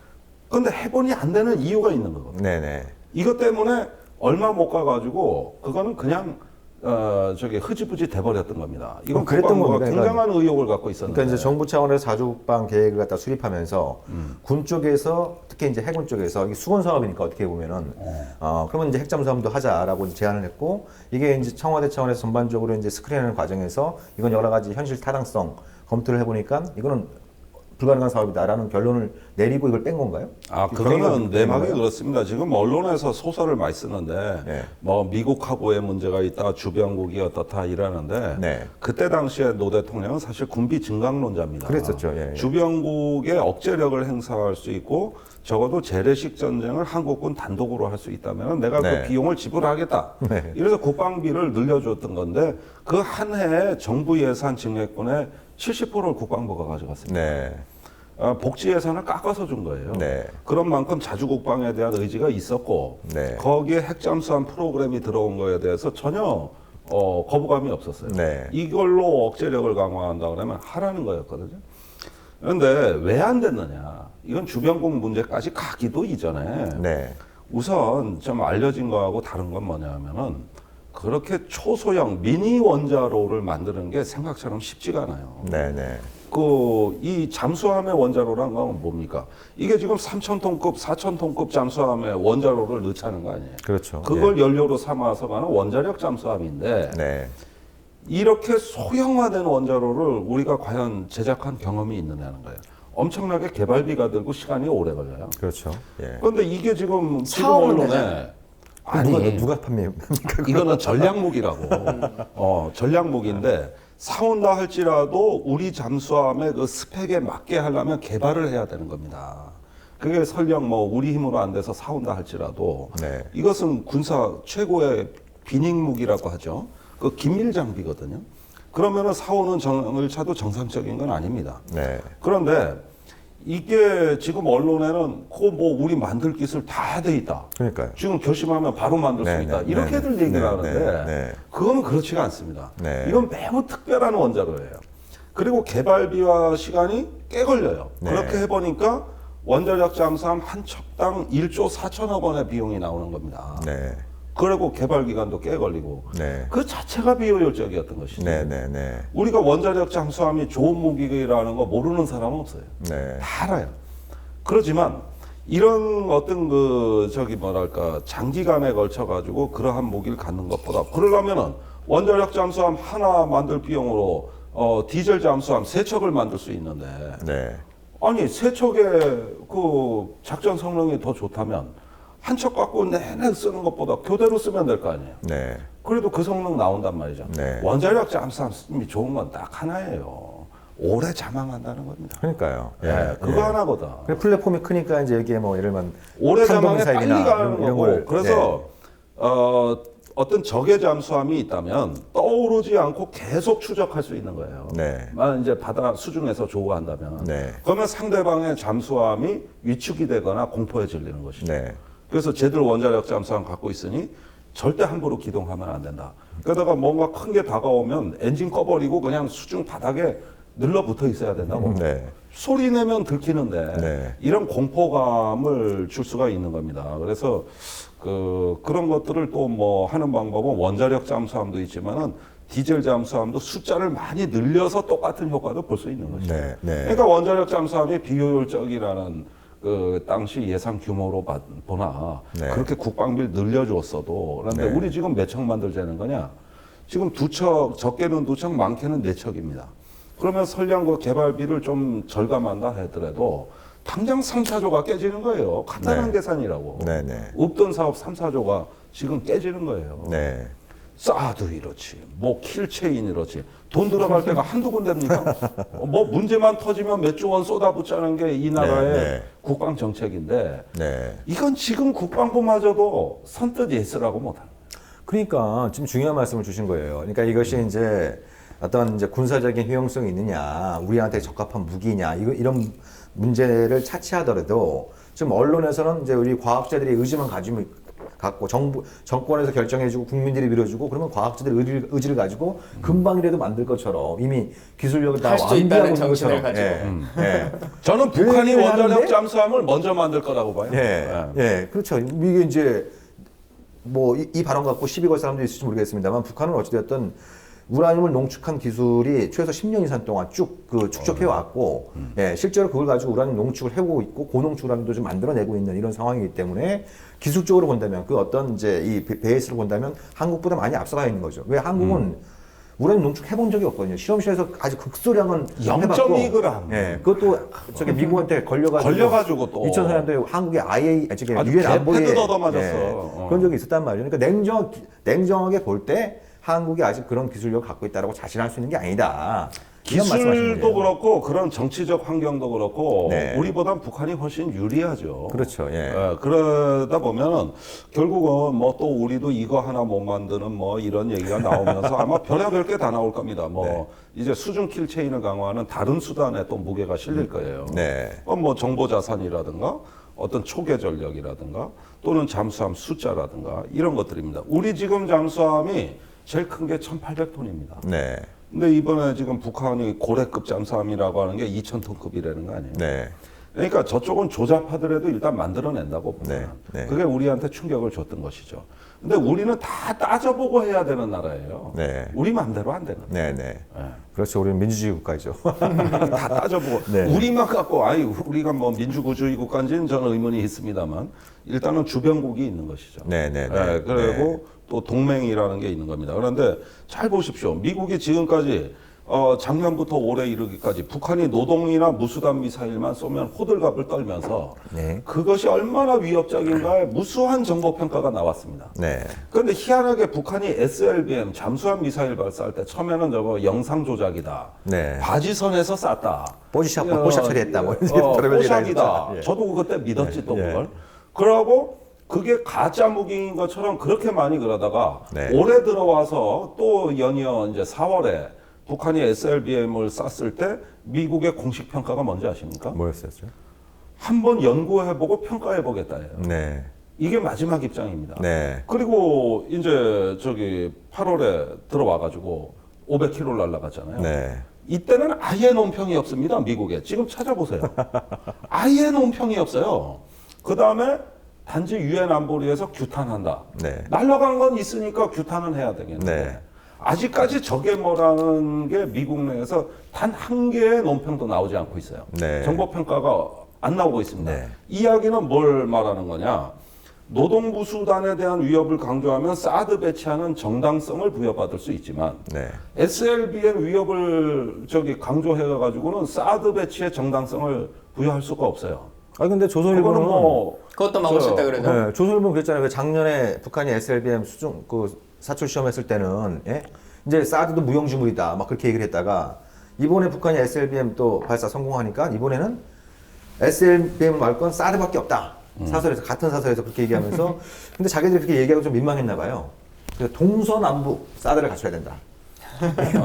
그런데 해본이 안 되는 이유가 있는 거거든요. 네. 네. 이것 때문에 얼마 못 가가지고 그거는 그냥 흐지부지 돼버렸던 겁니다. 이건 그랬던 국방부가 겁니다. 굉장한 의혹을 갖고 있었는데. 그러니까 이제 정부 차원에서 자주국방 계획을 갖다 수립하면서 군 쪽에서 특히 이제 해군 쪽에서 이게 수건 사업이니까 어떻게 보면은 그러면 이제 핵잠수함도 하자라고 이제 제안을 했고 이게 이제 청와대 차원에서 전반적으로 이제 스크린하는 과정에서 이건 여러 가지 현실 타당성 검토를 해보니까 이거는 불가능한 사업이다라는 결론을 내리고 이걸 뺀 건가요? 그거는 내막이 건가요? 그렇습니다. 지금 언론에서 소설을 많이 쓰는데, 네. 뭐, 미국하고의 문제가 있다, 주변국이 어떻다 이러는데, 네. 그때 당시에 노 대통령은 사실 군비 증강론자입니다. 그랬었죠. 예, 예. 주변국의 억제력을 행사할 수 있고, 적어도 재래식 전쟁을 한국군 단독으로 할 수 있다면 내가 네. 그 비용을 지불하겠다. 네. 이래서 국방비를 늘려줬던 건데, 그 한 해에 정부 예산 증액분의 70%를 국방부가 가져갔습니다. 네. 복지 예산을 깎아서 준 거예요. 네. 그런 만큼 자주국방에 대한 의지가 있었고 네. 거기에 핵잠수함 프로그램이 들어온 거에 대해서 전혀 거부감이 없었어요. 네. 이걸로 억제력을 강화한다 그러면 하라는 거였거든요. 그런데 왜 안 됐느냐? 이건 주변국 문제까지 가기도 이전에 네. 우선 좀 알려진 거하고 다른 건 뭐냐면은 그렇게 초소형 미니 원자로를 만드는 게 생각처럼 쉽지가 않아요. 네. 네. 이 잠수함의 원자로란 건 뭡니까? 이게 지금 3,000톤급, 4,000톤급 잠수함의 원자로를 넣자는 거 아니에요? 그렇죠. 그걸 연료로 삼아서 가는 원자력 잠수함인데 네. 이렇게 소형화된 원자로를 우리가 과연 제작한 경험이 있느냐는 거예요. 엄청나게 개발비가 들고 시간이 오래 걸려요. 그렇죠. 예. 그런데 이게 지금 사오면 언론에 되잖아요. 누가 판매합니까? 이거는 전략무기라고. 전략무기인데 사온다 할지라도 우리 잠수함의 그 스펙에 맞게 하려면 개발을 해야 되는 겁니다. 그게 설령 뭐 우리 힘으로 안 돼서 사온다 할지라도 네. 이것은 군사 최고의 비닉무기라고 하죠. 그 기밀 장비거든요. 그러면은 사오는 절차도 정상적인 건 아닙니다. 네. 그런데 이게 지금 언론에는 우리 만들 기술 다 돼 있다. 그러니까요. 지금 결심하면 바로 만들 네, 수 있다. 네, 이렇게들 네, 얘기를 네, 하는데 네, 네. 그거는 그렇지가 않습니다. 네. 이건 매우 특별한 원자로예요. 그리고 개발비와 시간이 꽤 걸려요. 네. 그렇게 해보니까 원자력 잠수함 한 척당 1조 4천억 원의 비용이 나오는 겁니다. 네. 그리고 개발 기간도 꽤 걸리고 네. 그 자체가 비효율적이었던 것이죠. 네, 네, 네. 우리가 원자력 잠수함이 좋은 무기라는 거 모르는 사람은 없어요. 네. 다 알아요. 그렇지만 이런 어떤 그 저기 뭐랄까 장기간에 걸쳐 가지고 그러한 무기를 갖는 것보다 그러려면은 원자력 잠수함 하나 만들 비용으로 디젤 잠수함 3척을 만들 수 있는데 네. 아니 3척의 그 작전 성능이 더 좋다면 한 척 갖고 내내 쓰는 것보다 교대로 쓰면 될 거 아니에요. 네. 그래도 그 성능 나온단 말이죠. 네. 원자력 잠수함이 좋은 건 딱 하나예요. 오래 자망한다는 겁니다. 그러니까요. 예, 그거 하나거든. 그 플랫폼이 크니까 이제 여기에 뭐 예를 들면 오래 자망에 빨리 탄도미사일이나 가는 이런 거고. 걸, 그래서 어떤 적의 잠수함이 있다면 떠오르지 않고 계속 추적할 수 있는 거예요. 네. 만약 이제 바다 수중에서 조우한다면, 네. 그러면 상대방의 잠수함이 위축이 되거나 공포에 질리는 것이죠. 네. 그래서 쟤들 원자력 잠수함 갖고 있으니 절대 함부로 기동하면 안 된다. 그러다가 뭔가 큰 게 다가오면 엔진 꺼버리고 그냥 수중 바닥에 늘러붙어 있어야 된다고. 네. 소리 내면 들키는데 네. 이런 공포감을 줄 수가 있는 겁니다. 그래서 그런 것들을 또 뭐 하는 방법은 원자력 잠수함도 있지만은 디젤 잠수함도 숫자를 많이 늘려서 똑같은 효과도 볼 수 있는 것이죠. 네. 네. 그러니까 원자력 잠수함이 비효율적이라는 그 당시 예상 규모로 보나 네. 그렇게 국방비를 늘려줬어도 그런데 네. 우리 지금 몇 척 만들자는 거냐? 지금 2척, 적게는 2척, 많게는 4척입니다. 그러면 설령 그 개발비를 좀 절감한다 하더라도 당장 3, 4조가 깨지는 거예요. 간단한 네. 계산이라고. 네, 네. 없던 사업 3, 4조가 지금 깨지는 거예요. 네. 사드 이렇지, 뭐 킬체인 이렇지. 돈 들어갈 때가 한두 군데입니까? 뭐 문제만 터지면 몇 조 원 쏟아붓자는 게 이 나라의 네, 네. 국방 정책인데 네. 이건 지금 국방부마저도 선뜻 예스라고 못하는 거예요. 그러니까 지금 중요한 말씀을 주신 거예요. 그러니까 이것이 이제 어떤 이제 군사적인 효용성이 있느냐, 우리한테 적합한 무기냐, 이런 문제를 차치하더라도 지금 언론에서는 이제 우리 과학자들의 의지만 갖고 정권에서 결정해주고 국민들이 밀어주고 그러면 과학자들의 의지를 가지고 금방이라도 만들 것처럼 이미 기술력을 다 할 수 완비하고 있다는 있는 정신을 것처럼. 가지고. 예. 저는 그 북한이 얘기를 원자력 하는데? 잠수함을 먼저 만들 거라고 봐요. 예, 예, 그렇죠. 이게 이제 뭐 이 발언 갖고 시비 걸 사람도 있을지 모르겠습니다만 북한은 어찌됐든 우라늄을 농축한 기술이 최소 10년 이상 동안 쭉 그 축적해 왔고, 예, 실제로 그걸 가지고 우라늄 농축을 해오고 있고 고농축 우라늄도 좀 만들어내고 있는 이런 상황이기 때문에 기술적으로 본다면 그 어떤 이제 이 베이스를 본다면 한국보다 많이 앞서가 있는 거죠. 왜 한국은 우라늄 농축 해본 적이 없거든요. 실험실에서 아주 극소량은 0.2g. 예, 그것도 저기 미국한테 걸려가지고 또 2004년도에 한국의 저기 아주 유엔 안보에 개패도 얻어맞았어. 그런 적이 있었단 말이에요. 그러니까 냉정하게 볼 때 한국이 아직 그런 기술력을 갖고 있다라고 자신할 수 있는 게 아니다. 이런 말씀하시는 기술도 거예요. 그렇고 그런 정치적 환경도 그렇고 네. 우리보단 북한이 훨씬 유리하죠. 그렇죠. 예. 그러다 보면은 결국은 뭐 또 우리도 이거 하나 못 만드는 뭐 이런 얘기가 나오면서 아마 별의별 게 다 나올 겁니다. 뭐 네. 이제 수중 킬체인을 강화하는 다른 수단에 또 무게가 실릴 거예요. 네. 뭐 정보 자산이라든가 어떤 초계 전력이라든가 또는 잠수함 숫자라든가 이런 것들입니다. 우리 지금 잠수함이 제일 큰 게 1,800톤입니다. 네. 근데 이번에 지금 북한이 고래급 잠수함이라고 하는 게 2,000톤급이라는 거 아니에요? 네. 그러니까 저쪽은 조잡하더라도 일단 만들어낸다고 보면 네, 네. 그게 우리한테 충격을 줬던 것이죠. 근데 우리는 다 따져보고 해야 되는 나라예요. 네. 우리 마음대로 안 되는. 네. 네. 그렇죠. 우리는 민주주의 국가죠. 다 따져보고 네. 우리만 갖고 우리가 뭐 민주주의 국가인지는 저는 의문이 있습니다만 일단은 주변국이 있는 것이죠. 네, 네, 네. 예, 그리고 또 동맹이라는 게 있는 겁니다. 그런데 잘 보십시오. 미국이 지금까지 작년부터 올해 이르기까지 북한이 노동이나 무수단 미사일만 쏘면 호들갑을 떨면서 네. 그것이 얼마나 위협적인가에 무수한 정보 평가가 나왔습니다. 네. 그런데 희한하게 북한이 SLBM 잠수함 미사일 발사할 때 처음에는 저거 영상 조작이다. 네. 바지선에서 쐈다. 뽀샵 처리했다. 뭐 뽀샵이다. 예. 저도 그때 믿었지 또 예. 그걸. 그러고 그게 가짜 무기인 것처럼 그렇게 많이 그러다가 네. 올해 들어와서 또 연이어 이제 4월에 북한이 SLBM을 쐈을 때 미국의 공식 평가가 뭔지 아십니까? 뭐였었죠? 한번 연구해보고 평가해보겠다예요. 네. 이게 마지막 입장입니다. 네. 그리고 이제 저기 8월에 들어와가지고 500km 날라갔잖아요. 네. 이때는 아예 논평이 없습니다. 미국에. 지금 찾아보세요. 아예 논평이 없어요. 그 다음에 단지 유엔 안보리에서 규탄한다. 네. 날라간 건 있으니까 규탄은 해야 되겠는데 네. 아직까지 저게 뭐라는 게 미국 내에서 단 한 개의 논평도 나오지 않고 있어요. 네. 정보 평가가 안 나오고 있습니다. 네. 이야기는 뭘 말하는 거냐? 노동부 수단에 대한 위협을 강조하면 사드 배치하는 정당성을 부여받을 수 있지만 네. SLBM 위협을 강조해가지고는 사드 배치의 정당성을 부여할 수가 없어요. 아 근데 그거는 조선일보는 뭐 그것도 막을 수 있다 그래도. 네, 조선일보는 그랬잖아요. 왜 작년에 북한이 SLBM 수중 그 사출 시험했을 때는 예? 이제 사드도 무용지물이다 막 그렇게 얘기를 했다가 이번에 북한이 SLBM 또 발사 성공하니까 이번에는 SLBM 말 건 사드밖에 없다. 사설에서 같은 사설에서 그렇게 얘기하면서 근데 자기들이 그렇게 얘기하고 좀 민망했나 봐요. 그래서 동서남북 사드를 갖춰야 된다.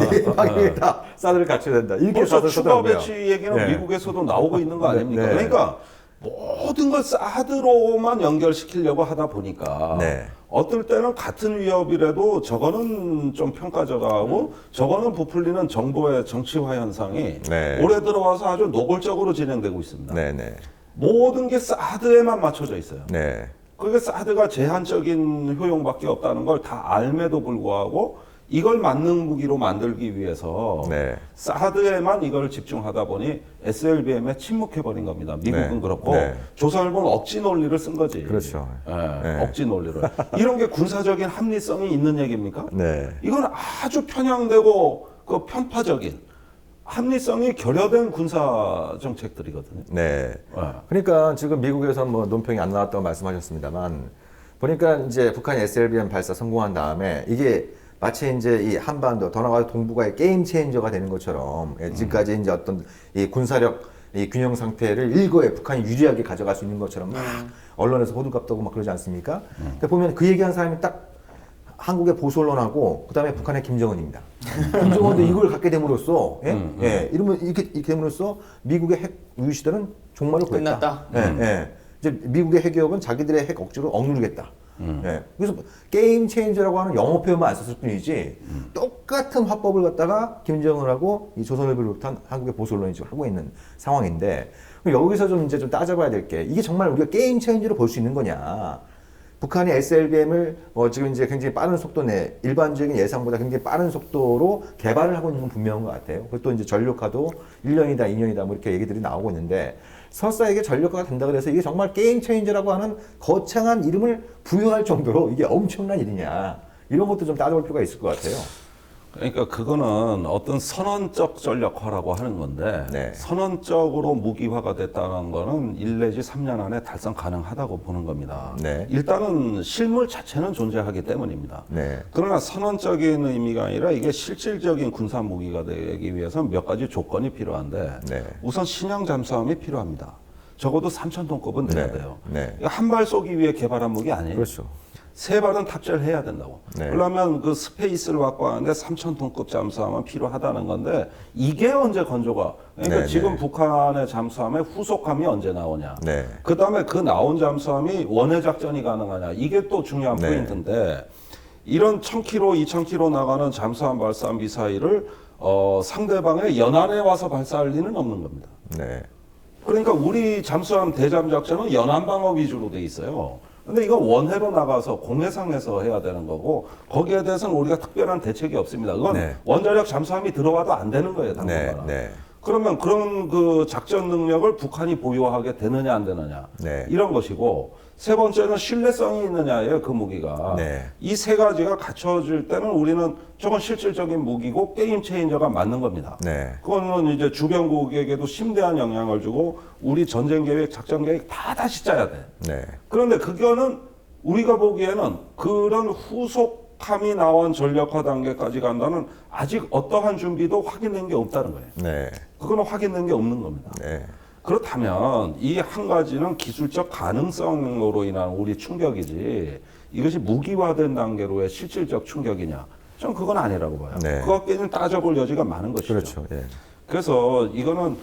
네 방향이다. 사드를 갖춰야 된다. 이렇게 벌써 사설 추가 쓰더라고요. 배치 얘기는 네. 미국에서도 나오고 있는 거 아닙니까? 네. 그러니까 모든 걸 사드로만 연결시키려고 하다 보니까 네. 어떨 때는 같은 위협이라도 저거는 좀 평가적하고 저거는 부풀리는 정보의 정치화 현상이 네. 올해 들어와서 아주 노골적으로 진행되고 있습니다. 네네. 모든 게 사드에만 맞춰져 있어요. 네. 그게 사드가 제한적인 효용밖에 없다는 걸 다 알매도 불구하고 이걸 만능 무기로 만들기 위해서 네. 사드에만 이걸 집중하다 보니 SLBM에 침묵해버린 겁니다. 미국은 네. 그렇고 네. 조선일보는 억지 논리를 쓴 거지. 그렇죠. 예, 네. 억지 논리를. 이런 게 군사적인 합리성이 있는 얘기입니까? 네. 이건 아주 편향되고 그 편파적인 합리성이 결여된 군사 정책들이거든요. 네. 예. 그러니까 지금 미국에서 뭐 논평이 안 나왔다고 말씀하셨습니다만 보니까 이제 북한이 SLBM 발사 성공한 다음에 이게 마치 이제 이 한반도 더 나아가 동북아의 게임 체인저가 되는 것처럼 지금까지 이제 어떤 이 군사력 이 균형 상태를 일거에 북한이 유리하게 가져갈 수 있는 것처럼 막 언론에서 호들갑 떠고 막 그러지 않습니까? 근데 보면 그 얘기한 사람이 딱 한국의 보수 언론하고 그다음에 북한의 김정은입니다. 김정은도 이걸 갖게 됨으로써 예, 이러면 이렇게 됨으로써 미국의 핵 유유 시대는 종말을 구했다. 끝났다. 예, 예. 이제 미국의 핵기업은 자기들의 핵 억지로 억누르겠다. 예. 그래서 게임 체인저라고 하는 영어 표현만 안 썼을 뿐이지 똑같은 화법을 갖다가 김정은하고 이 조선일보를 비롯한 한국의 보수 언론이 지금 하고 있는 상황인데 여기서 좀 이제 좀 따져봐야 될 게 이게 정말 우리가 게임 체인저로 볼 수 있는 거냐? 북한이 SLBM을 지금 이제 굉장히 빠른 속도 내 일반적인 예상보다 굉장히 빠른 속도로 개발을 하고 있는 건 분명한 것 같아요. 그것도 이제 전력화도 1년이다, 2년이다 뭐 이렇게 얘기들이 나오고 있는데 설사 이게 전력화가 된다 그래서 이게 정말 게임 체인저라고 하는 거창한 이름을 부여할 정도로 이게 엄청난 일이냐 이런 것도 좀 따져볼 필요가 있을 것 같아요. 그러니까 그거는 어떤 선언적 전력화라고 하는 건데 네. 선언적으로 무기화가 됐다는 거는 1 내지 3년 안에 달성 가능하다고 보는 겁니다. 네. 일단은 실물 자체는 존재하기 때문입니다. 네. 그러나 선언적인 의미가 아니라 이게 실질적인 군사 무기가 되기 위해서는 몇 가지 조건이 필요한데 네. 우선 신형 잠수함이 필요합니다. 적어도 3,000톤급은 돼야 네. 돼요. 네. 한 발 쏘기 위해 개발한 무기 아니에요. 그렇죠. 세 발은 탑재를 해야 된다고. 네. 그러면 그 스페이스를 갖고 하는데 3,000톤급 잠수함은 필요하다는 건데 이게 언제 건조가? 그러니까 네, 지금 네. 북한의 잠수함의 후속함이 언제 나오냐? 네. 그 다음에 그 나온 잠수함이 원해 작전이 가능하냐? 이게 또 중요한 네. 포인트인데 이런 1,000km, 2,000km 나가는 잠수함 발사 미사일을 상대방의 연안에 와서 발사할 리는 없는 겁니다. 네. 그러니까 우리 잠수함 대잠 작전은 연안 방어 위주로 돼 있어요. 근데 이건 원해로 나가서 공해상에서 해야 되는 거고 거기에 대해서는 우리가 특별한 대책이 없습니다. 그건 네. 원자력 잠수함이 들어와도 안 되는 거예요, 네. 당분간. 네. 그러면 그런 그 작전 능력을 북한이 보유하게 되느냐 안 되느냐 네. 이런 것이고 세 번째는 신뢰성이 있느냐예요, 그 무기가. 네. 이 세 가지가 갖춰질 때는 우리는 저건 실질적인 무기고 게임 체인저가 맞는 겁니다. 네. 그거는 이제 주변국에게도 심대한 영향을 주고 우리 전쟁 계획, 작전 계획 다 다시 짜야 돼. 네. 그런데 그거는 우리가 보기에는 그런 후속함이 나온 전력화 단계까지 간다는 아직 어떠한 준비도 확인된 게 없다는 거예요. 네. 그거는 확인된 게 없는 겁니다. 네. 그렇다면 이 한 가지는 기술적 가능성으로 인한 우리 충격이지 이것이 무기화된 단계로의 실질적 충격이냐? 전 그건 아니라고 봐요. 네. 그것까지는 따져볼 여지가 많은 것이죠. 그렇죠. 예. 그래서 이거는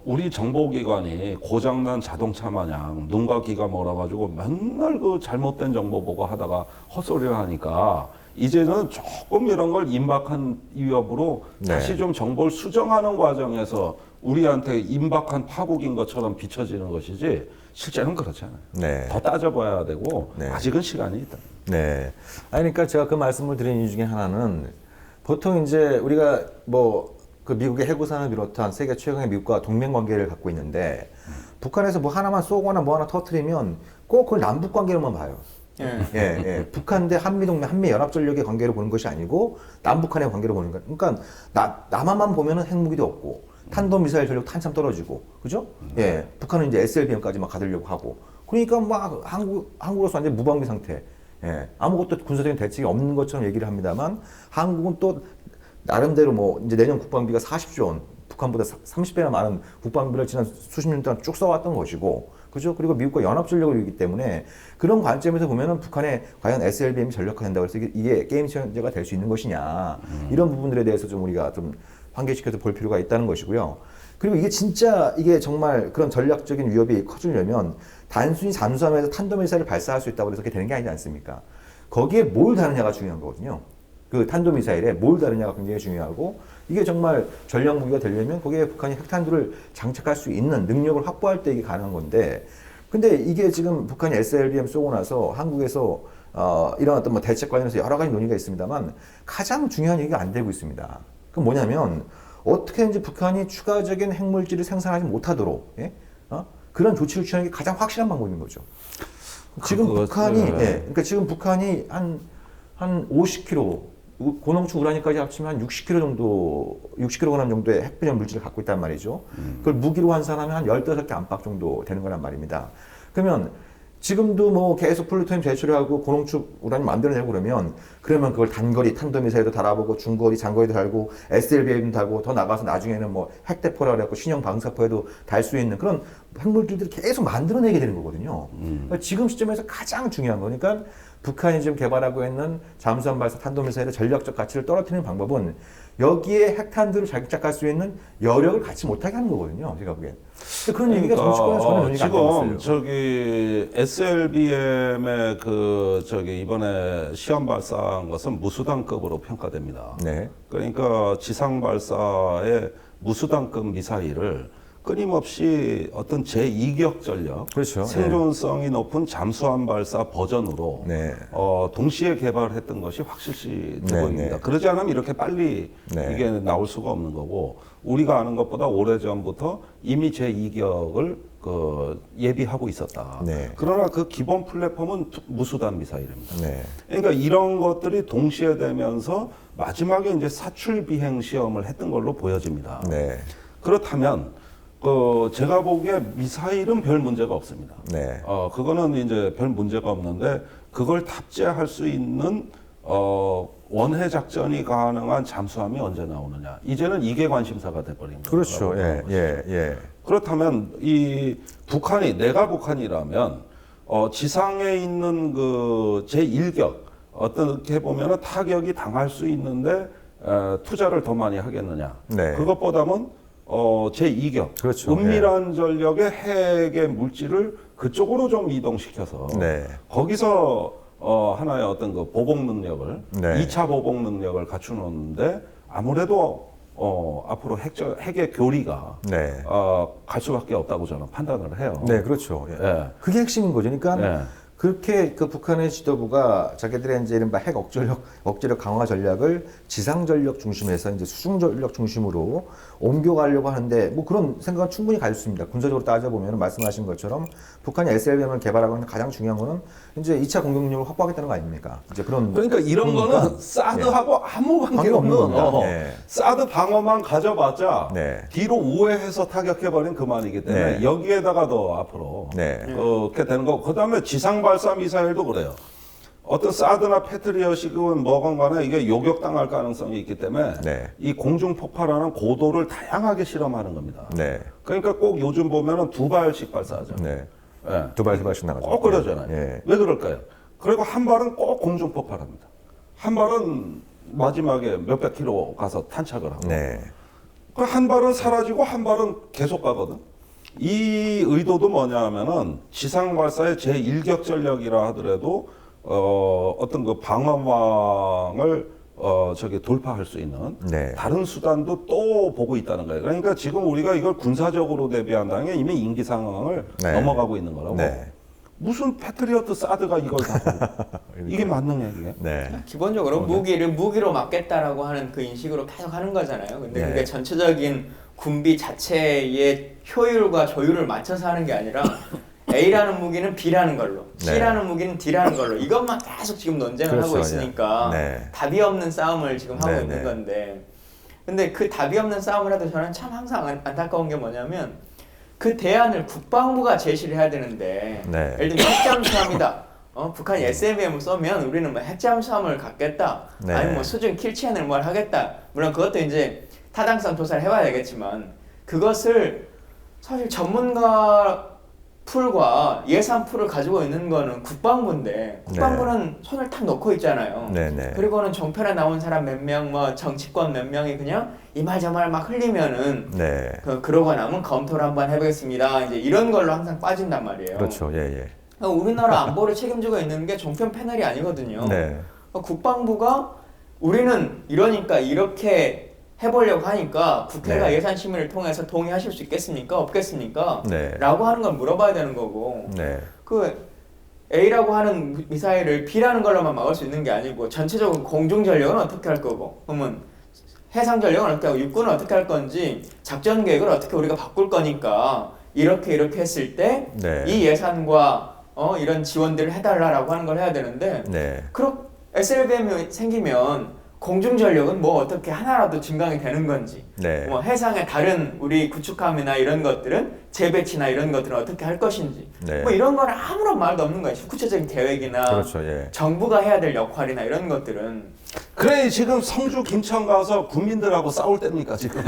우리 정보기관이 고장난 자동차 마냥 눈과 귀가 멀어가지고 맨날 그 잘못된 정보 보고 하다가 헛소리를 하니까 이제는 조금 이런 걸 임박한 위협으로 네. 다시 좀 정보를 수정하는 과정에서 우리한테 임박한 파국인 것처럼 비춰지는 것이지 실제는 그렇지 않아요. 네. 더 따져봐야 되고 네. 아직은 시간이 있다. 네. 아니, 그러니까 제가 그 말씀을 드린 이유 중에 하나는 보통 이제 우리가 뭐 그 미국의 해구산을 비롯한 세계 최강의 미국과 동맹 관계를 갖고 있는데 북한에서 뭐 하나만 쏘거나 뭐 하나 터트리면 꼭 그걸 남북 관계로만 봐요. 예. 예, 예. 북한 대 한미동맹, 한미연합전력의 관계로 보는 것이 아니고 남북한의 관계로 보는 거예요. 그러니까 남한만 보면은 핵무기도 없고 탄도미사일 전력 한참 떨어지고, 그죠? 예. 북한은 이제 SLBM까지 막 가두려고 하고. 그러니까 막 한국으로서 완전 무방비 상태. 예. 아무것도 군사적인 대책이 없는 것처럼 얘기를 합니다만 한국은 또 나름대로 뭐 이제 내년 국방비가 40조 원, 북한보다 30배나 많은 국방비를 지난 수십 년 동안 쭉 써왔던 것이고, 그죠? 그리고 미국과 연합전력을 이기 때문에 그런 관점에서 보면은 북한에 과연 SLBM이 전력화된다고 해서 이게 게임 체인저가 될 수 있는 것이냐, 이런 부분들에 대해서 좀 우리가 좀 환기시켜서 볼 필요가 있다는 것이고요. 그리고 이게 진짜 이게 정말 그런 전략적인 위협이 커지려면 단순히 잠수함에서 탄도미사일을 발사할 수 있다고 해서 그렇게 되는 게 아니지 않습니까? 거기에 뭘 다느냐가 중요한 거거든요. 그 탄도미사일에 뭘 다루냐가 굉장히 중요하고, 이게 정말 전략 무기가 되려면 거기에 북한이 핵탄두를 장착할 수 있는 능력을 확보할 때 이게 가능한 건데, 근데 이게 지금 북한이 SLBM 쏘고 나서 한국에서 이런 어떤 뭐 대책 관련해서 여러 가지 논의가 있습니다만 가장 중요한 얘기가 안 되고 있습니다. 그건 뭐냐면 어떻게든지 북한이 추가적인 핵물질을 생산하지 못하도록, 예? 그런 조치를 취하는 게 가장 확실한 방법인 거죠. 지금 북한이, 예, 그러니까 지금 북한이 한 50kg, 고농축 우라늄까지 합치면 한 60kg 정도, 60kg 정도의 핵분열 물질을 갖고 있단 말이죠. 그걸 무기로 환산하면 한 15개 안팎 정도 되는 거란 말입니다. 그러면 지금도 뭐 계속 플루토늄 제출하고 고농축 우라늄 만들어내고 그러면 그걸 단거리 탄도미사일도 달아보고 중거리 장거리도 달고 SLBM도 달고 더 나가서 나중에는 뭐 핵대포라 그래갖고 신형 방사포에도 달 수 있는 그런 핵물질들을 계속 만들어내게 되는 거거든요. 그러니까 지금 시점에서 가장 중요한 거니까 북한이 지금 개발하고 있는 잠수함 발사 탄도미사일의 전략적 가치를 떨어뜨리는 방법은 여기에 핵탄두를 장착할 수 있는 여력을 갖지 못하게 하는 거거든요. 제가 보기엔. 그런 얘기가 정치권에서 전혀 논의가 안 되고 있어요. 지금 저기 SLBM의 이번에 시험 발사한 것은 무수단급으로 평가됩니다. 네. 그러니까 지상 발사의 무수단급 미사일을 끊임없이 어떤 제2격 전력, 그렇죠. 생존성이 높은 잠수함 발사 버전으로 네. 동시에 개발했던 것이 확실시 돼 네, 보입니다. 네. 그러지 않으면 이렇게 빨리 네. 이게 나올 수가 없는 거고, 우리가 아는 것보다 오래전부터 이미 제2격을 예비하고 있었다. 네. 그러나 그 기본 플랫폼은 무수단 미사일입니다. 네. 그러니까 이런 것들이 동시에 되면서 마지막에 이제 사출 비행 시험을 했던 걸로 보여집니다. 네. 그렇다면 제가 보기에 미사일은 별 문제가 없습니다. 네. 그거는 이제 별 문제가 없는데 그걸 탑재할 수 있는 원해 작전이 가능한 잠수함이 언제 나오느냐. 이제는 이게 관심사가 돼버린 거죠. 그렇죠. 예, 예, 예. 그렇다면 이 북한이 내가 북한이라면 지상에 있는 그 제1격 어떻게 보면은 타격이 당할 수 있는데 투자를 더 많이 하겠느냐. 네. 그것보다는 제2격 그렇죠. 은밀한 전력의 핵의 물질을 그쪽으로 좀 이동시켜서 네. 거기서 하나의 어떤 그 보복 능력을 네. 2차 보복 능력을 갖추는데 아무래도 앞으로 핵의 교리가 네. 갈 수밖에 없다고 저는 판단을 해요. 네, 그렇죠. 예. 예. 그게 핵심인 거죠. 그러니까 예. 그렇게 그 북한의 지도부가 자기들의 이제 이른바 핵 억제력 강화 전략을 지상 전력 중심에서 이제 수중 전력 중심으로 옮겨가려고 하는데 뭐 그런 생각은 충분히 가질 수 있습니다. 군사적으로 따져보면 말씀하신 것처럼 북한이 SLBM을 개발하고 있는 가장 중요한 거는 이제 2차 공격 능력을 확보하겠다는 거 아닙니까? 이제 그러니까 이런 거는 사드하고 아무 관계 없는 겁니다. 예. 사드 방어만 가져봤자 네. 뒤로 우회해서 타격해버린 그만이기 때문에 네. 여기에다가 더 앞으로 네. 그렇게 되는 거고, 그 다음에 지상 발사 미사일도 그래요. 어떤 사드나 패트리엇이건 뭐건 간에 이게 요격당할 가능성이 있기 때문에 네. 이 공중 폭발하는 고도를 다양하게 실험하는 겁니다. 네. 그러니까 꼭 요즘 보면은 2발씩 발사하죠. 네. 예. 두 발씩 나가죠. 꼭 그러잖아요. 예. 왜 그럴까요? 그리고 한 발은 꼭 공중 폭발합니다. 한 발은 마지막에 몇백 킬로 가서 탄착을 하고, 네. 그 한 발은 사라지고 한 발은 계속 가거든. 이 의도도 뭐냐 하면은 지상 발사의 제1격 전력이라 하더라도 어떤 그 방어망을 저기 돌파할 수 있는 네. 다른 수단도 또 보고 있다는 거예요. 그러니까 지금 우리가 이걸 군사적으로 대비한다는 게 이미 임기 상황을 네. 넘어가고 있는 거라고. 네. 무슨 패트리어트 사드가 이걸 다 보고. 이게 맞느냐 이게? 네. 기본적으로 무기로 막겠다라고 하는 그 인식으로 계속 하는 거잖아요. 근데 네. 그게 전체적인 군비 자체의 효율과 조율을 맞춰서 하는 게 아니라 A라는 무기는 B라는 걸로, C라는 무기는 D라는 걸로 이것만 계속 지금 논쟁을 그렇죠, 하고 있으니까 네. 답이 없는 싸움을 지금 하고 네, 있는 네. 건데, 근데 그 답이 없는 싸움을 해도 저는 참 항상 안타까운 게 뭐냐면 그 대안을 국방부가 제시를 해야 되는데, 네. 예를 들면 핵잠수함이다. 북한이 SLBM을 쏘면 우리는 뭐 핵잠수함을 갖겠다. 네. 아니면 뭐 수중 킬체인을 뭘 하겠다. 물론 그것도 이제 타당성 조사를 해봐야 되겠지만 그것을 사실 전문가 풀과 예산 풀을 가지고 있는 거는 국방부인데 국방부는 손을 탁 놓고 있잖아요. 네. 그리고는 종편에 나온 사람 몇 명, 뭐 정치권 몇 명이 그냥 이 말 저 말 막 흘리면은 네. 그러고 나면 검토를 한번 해보겠습니다. 이제 이런 걸로 항상 빠진단 말이에요. 그렇죠. 예, 예. 우리나라 안보를 책임지고 있는 게 종편 패널이 아니거든요. 네. 국방부가 우리는 이러니까 이렇게 해보려고 하니까 국회가 네. 예산 심의를 통해서 동의하실 수 있겠습니까? 없겠습니까? 네. 라고 하는 걸 물어봐야 되는 거고 네. 그 A라고 하는 미사일을 B라는 걸로만 막을 수 있는 게 아니고 전체적으로 공중전력은 어떻게 할 거고 그러면 해상전력은 어떻게 하고 육군은 어떻게 할 건지 작전 계획을 어떻게 우리가 바꿀 거니까 이렇게 했을 때 이 네. 예산과 이런 지원들을 해달라라고 하는 걸 해야 되는데 네. 그럼 SLBM이 생기면 공중전력은 뭐 어떻게 하나라도 증강이 되는 건지 네. 뭐 해상의 다른 우리 구축함이나 이런 것들은 재배치나 이런 것들은 어떻게 할 것인지 네. 뭐 이런 건 아무런 말도 없는 거예요. 구체적인 계획이나 그렇죠. 예. 정부가 해야 될 역할이나 이런 것들은 그래 지금 성주 김천 가서 국민들하고 싸울 때입니까 지금?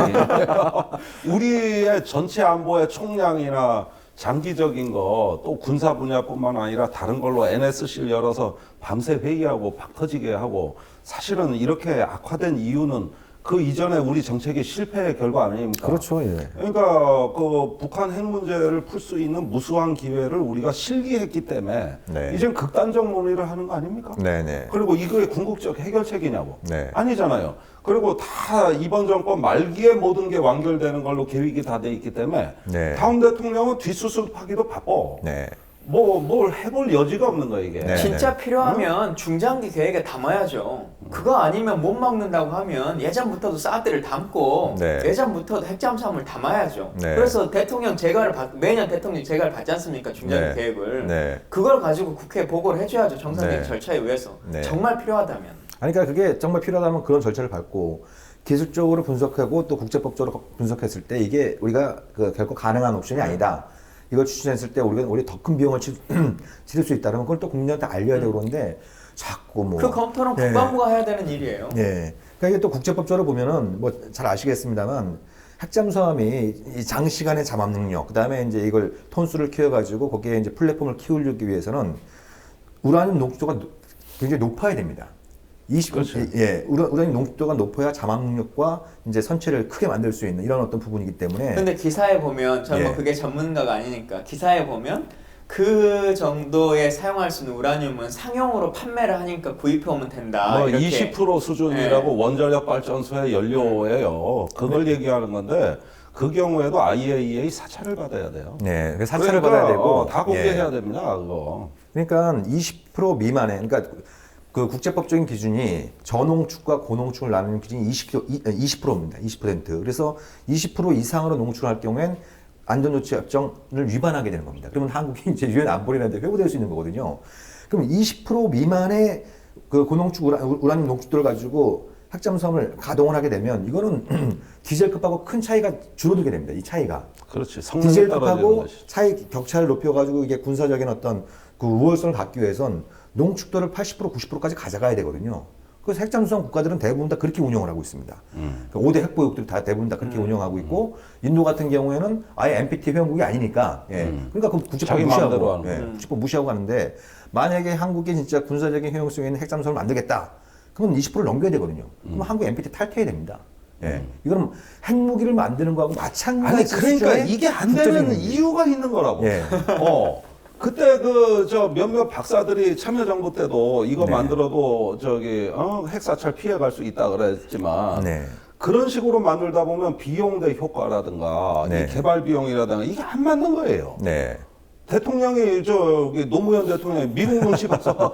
우리의 전체 안보의 총량이나 장기적인 거 또 군사 분야뿐만 아니라 다른 걸로 NSC를 열어서 밤새 회의하고 박 터지게 하고 사실은 이렇게 악화된 이유는 그 이전에 우리 정책의 실패의 결과 아닙니까? 그렇죠. 예. 그러니까 그 북한 핵 문제를 풀 수 있는 무수한 기회를 우리가 실기했기 때문에 네. 이젠 극단적 논의를 하는 거 아닙니까? 네네. 그리고 이거의 궁극적 해결책이냐고? 네. 아니잖아요. 그리고 다 이번 정권 말기에 모든 게 완결되는 걸로 계획이 다 돼 있기 때문에 네. 다음 대통령은 뒷수습하기도 바빠. 네. 뭘 해볼 여지가 없는 거야 이게. 네. 진짜 필요하면 중장기 계획에 담아야죠. 그거 아니면 못 막는다고 하면 예전부터도 사드를 담고 네. 예전부터도 핵잠수함을 담아야죠. 네. 그래서 대통령 재가를 매년 대통령 재가를 받지 않습니까? 중장기 네. 계획을. 네. 그걸 가지고 국회에 보고를 해줘야죠. 정상적인 네. 절차에 의해서. 네. 정말 필요하다면. 아니, 그러니까 그게 정말 필요하다면 그런 절차를 밟고 기술적으로 분석하고 또 국제법적으로 분석했을 때 이게 우리가 결코 가능한 옵션이 아니다. 이걸 추진했을 때 우리가 더 큰 비용을 치를 수 있다면 그걸 또 국민한테 알려야 되고 그런데 자꾸 뭐. 그 검토는 네. 국방부가 해야 되는 일이에요. 예. 그러니까 이게 또 국제법적으로 보면은 뭐 잘 아시겠습니다만 핵잠수함이 이 장시간의 잠합 능력, 그 다음에 이제 이걸 톤수를 키워가지고 거기에 이제 플랫폼을 키우기 위해서는 우라늄 농도가 굉장히 높아야 됩니다. 그렇죠. 우라늄 농도가 높아야 잠합 능력과 이제 선체를 크게 만들 수 있는 이런 어떤 부분이기 때문에. 근데 기사에 보면 저는 뭐 예. 그게 전문가가 아니니까 기사에 보면 그 정도에 사용할 수 있는 우라늄은 상용으로 판매를 하니까 구입해 오면 된다. 뭐 이렇게. 20% 수준이라고 네. 원전력 발전소의 연료예요. 그걸 얘기하는 건데 그 경우에도 IAEA 사찰을 받아야 돼요. 네, 그 사찰을 그러니까, 받아야 되고. 다 공개해야 예. 됩니다. 그거. 그러니까 20% 미만에, 그러니까 그 국제법적인 기준이 저농축과 고농축을 나누는 기준이 20%입니다. 20%. 그래서 20% 이상으로 농축을 할 경우엔 안전조치협정을 위반하게 되는 겁니다. 그러면 한국이 이제 유엔 안보리라는 데 회부될 수 있는 거거든요. 그럼 20% 미만의 그 고농축 우라늄 농축도를 가지고 핵잠수함을 가동을 하게 되면 이거는 디젤급하고 큰 차이가 줄어들게 됩니다. 이 차이가. 그렇지. 성능이 떨어지는 디젤급하고 것이죠. 차이 격차를 높여가지고 이게 군사적인 어떤 그 우월성을 갖기 위해선 농축도를 80% 90%까지 가져가야 되거든요. 그래서 핵잠수함 국가들은 대부분 다 그렇게 운영을 하고 있습니다. 그러니까 5대 핵보유국들이 다 대부분 다 그렇게 운영하고 있고 인도 같은 경우에는 아예 NPT 회원국이 아니니까 그러니까 그 국제법 자기 마음대로 무시하고 하는 거죠. 국제법 무시하고 가는데 만약에 한국이 진짜 군사적인 효용성이 있는 핵잠수함을 만들겠다. 그러면 20%를 넘겨야 되거든요. 그럼 한국 NPT 탈퇴해야 됩니다. 이거는 핵무기를 만드는 거하고 마찬가지. 아니 그러니까 수준의 이게 안 국제적인 되는 문제. 이유가 있는 거라고. 예. 그때 그 저 몇몇 박사들이 참여정부 때도 이거 네. 만들어도 저기 핵사찰 피해갈 수 있다 그랬지만 네. 그런 식으로 만들다 보면 비용 대 효과라든가 네. 이 개발 비용이라든가 이게 안 맞는 거예요. 네. 대통령이 저기 노무현 대통령이 미국 눈치 봐서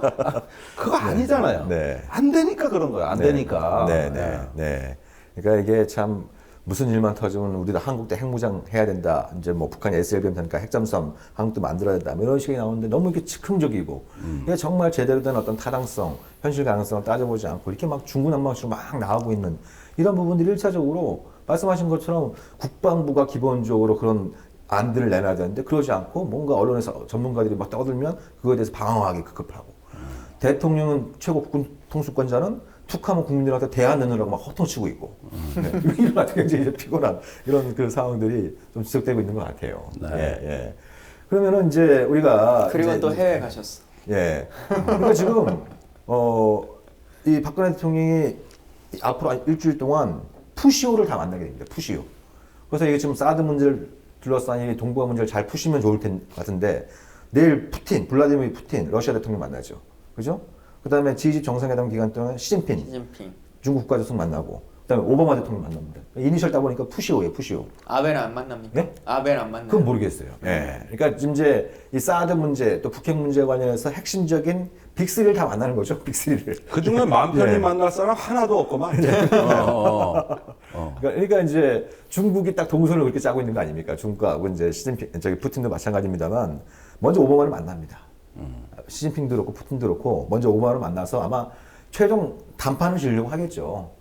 그거 아니잖아요. 네. 안 되니까 그런 거예요. 안 되니까. 네, 네, 네. 그러니까 이게 참 무슨 일만 터지면 우리도 한국도 핵무장 해야 된다. 이제 뭐 북한이 SLBM 되니까 핵잠수함 한국도 만들어야 된다. 뭐 이런 식이 나오는데 너무 이렇게 즉흥적이고 이게 정말 제대로 된 어떤 타당성, 현실 가능성을 따져보지 않고 이렇게 막 중구난방식으로 막 나오고 있는 이런 부분들이 1차적으로 말씀하신 것처럼 국방부가 기본적으로 그런 안들을 내놔야 되는데 그러지 않고 뭔가 언론에서 전문가들이 막 떠들면 그거에 대해서 방어하기 급급하고 대통령은 최고 국군 통수권자는 툭하면 국민들한테 대안 내느라고 막 허통치고 있고 네. 이런 아주 굉장히 이제 피곤한 이런 그 상황들이 좀 지속되고 있는 것 같아요. 네. 예, 예. 그러면은 이제 우리가 그리고 이제 또 해외 가셨어. 예. 그러니까 지금 이 박근혜 대통령이 앞으로 일주일 동안 푸시오를 다 만나게 됩니다. 푸시오. 그래서 이게 지금 사드 문제를 둘러싼 이 동북아 문제를 잘 푸시면 좋을 텐 같은데 내일 블라디미르 푸틴 러시아 대통령 만나죠. 그죠? 그다음에 G20 정상회담 기간 동안 시진핑 시진핑. 중국 국가주석 만나고 그다음에 오바마 대통령 만납니다. 이니셜 따보니까 푸시오예요, 푸시오. 아베는 안 만납니까? 네? 아베는 안 만나요. 그건 모르겠어요. 예. 그러니까 지금 이제 이 사드 문제 또 북핵 문제 관련해서 핵심적인 빅3를 다 만나는 거죠, 빅3를. 그 중에 마음 편히 네. 만날 사람 하나도 없구만. 그러니까 이제 중국이 딱 동선을 그렇게 짜고 있는 거 아닙니까? 중국하고 이제 푸틴도 마찬가지입니다만 먼저 오바마를 만납니다. 시진핑도 그렇고 푸틴도 그렇고 먼저 오바마를 만나서 아마 최종 담판을 지으려고 하겠죠.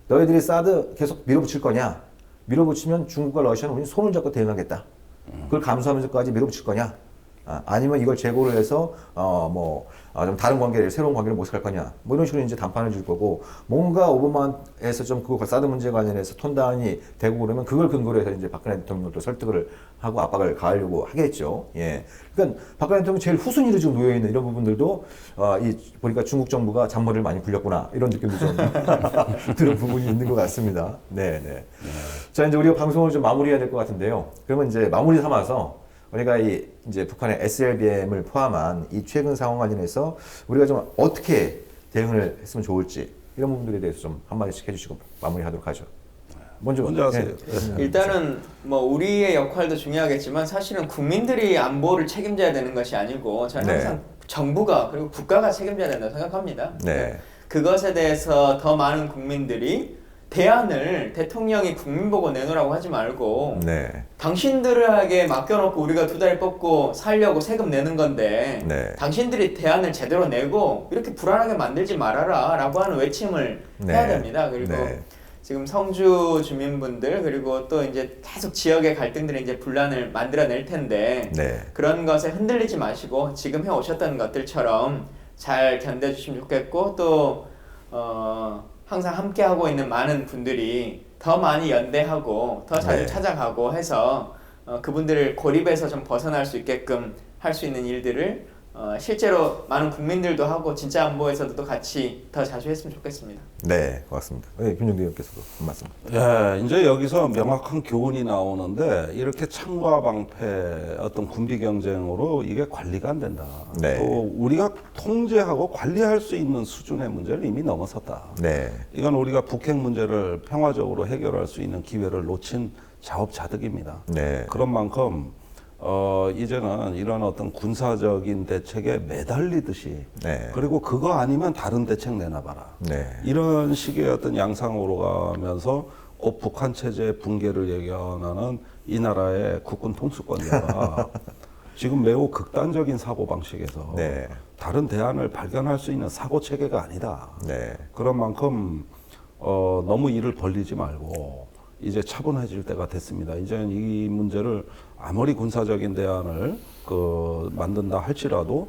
너희들이 사드 계속 밀어붙일 거냐? 밀어붙이면 중국과 러시아는 우리 손을 잡고 대응하겠다. 그걸 감수하면서까지 밀어붙일 거냐? 아니면 이걸 재고를 해서 좀 다른 관계를 새로운 관계를 모색할 거냐? 뭐 이런 식으로 이제 담판을 줄 거고 뭔가 오바마에서 좀 그거 사드 문제 관련해서 톤다운이 되고 그러면 그걸 근거로 해서 이제 박근혜 대통령도 설득을 하고 압박을 가하려고 하겠죠. 예. 그러니까 박근혜 대통령 제일 후순위로 지금 놓여 있는 이런 부분들도 보니까 중국 정부가 잔머리를 많이 굴렸구나 이런 느낌도 좀 들은 부분이 있는 것 같습니다. 네, 네. 자 이제 우리가 방송을 좀 마무리해야 될 것 같은데요. 그러면 이제 마무리 삼아서 우리가 이제 북한의 SLBM을 포함한 이 최근 상황 관련해서 우리가 좀 어떻게 대응을 했으면 좋을지 이런 부분들에 대해서 좀 한마디씩 해주시고 마무리하도록 하죠. 먼저 하세요. 예. 일단은 뭐 우리의 역할도 중요하겠지만 사실은 국민들이 안보를 책임져야 되는 것이 아니고 저는 네. 항상 정부가 그리고 국가가 책임져야 된다고 생각합니다. 네. 그것에 대해서 더 많은 국민들이 대안을 대통령이 국민 보고 내놓으라고 하지 말고 네. 당신들에게 맡겨놓고 우리가 두 달 뽑고 살려고 세금 내는 건데 네. 당신들이 대안을 제대로 내고 이렇게 불안하게 만들지 말아라 라고 하는 외침을 네. 해야 됩니다. 그리고 네. 지금 성주 주민분들 그리고 또 이제 계속 지역의 갈등들이 이제 분란을 만들어낼 텐데 네. 그런 것에 흔들리지 마시고 지금 해오셨던 것들처럼 잘 견뎌주시면 좋겠고 또 항상 함께하고 있는 많은 분들이 더 많이 연대하고 더 자주 네. 찾아가고 해서 그분들을 고립에서 좀 벗어날 수 있게끔 할 수 있는 일들을 실제로 많은 국민들도 하고 진짜 안보에서도 또 같이 더 자주 했으면 좋겠습니다. 네, 고맙습니다. 네, 김종대 의원께서도 한 말씀. 예, 이제 여기서 명확한 교훈이 나오는데 이렇게 창과 방패 어떤 군비 경쟁으로 이게 관리가 안 된다. 네. 또 우리가 통제하고 관리할 수 있는 수준의 문제를 이미 넘어섰다. 네, 이건 우리가 북핵 문제를 평화적으로 해결할 수 있는 기회를 놓친 자업자득입니다. 네, 그런 만큼 이제는 이런 어떤 군사적인 대책에 매달리듯이 네. 그리고 그거 아니면 다른 대책 내놔봐라. 네, 이런 식의 어떤 양상으로 가면서 곧 북한 체제 붕괴를 예견하는 이 나라의 국군 통수권자가 지금 매우 극단적인 사고 방식에서 네. 다른 대안을 발견할 수 있는 사고 체계가 아니다. 네, 그런 만큼 너무 일을 벌리지 말고 이제 차분해질 때가 됐습니다. 이제는 이 문제를 아무리 군사적인 대안을 만든다 할지라도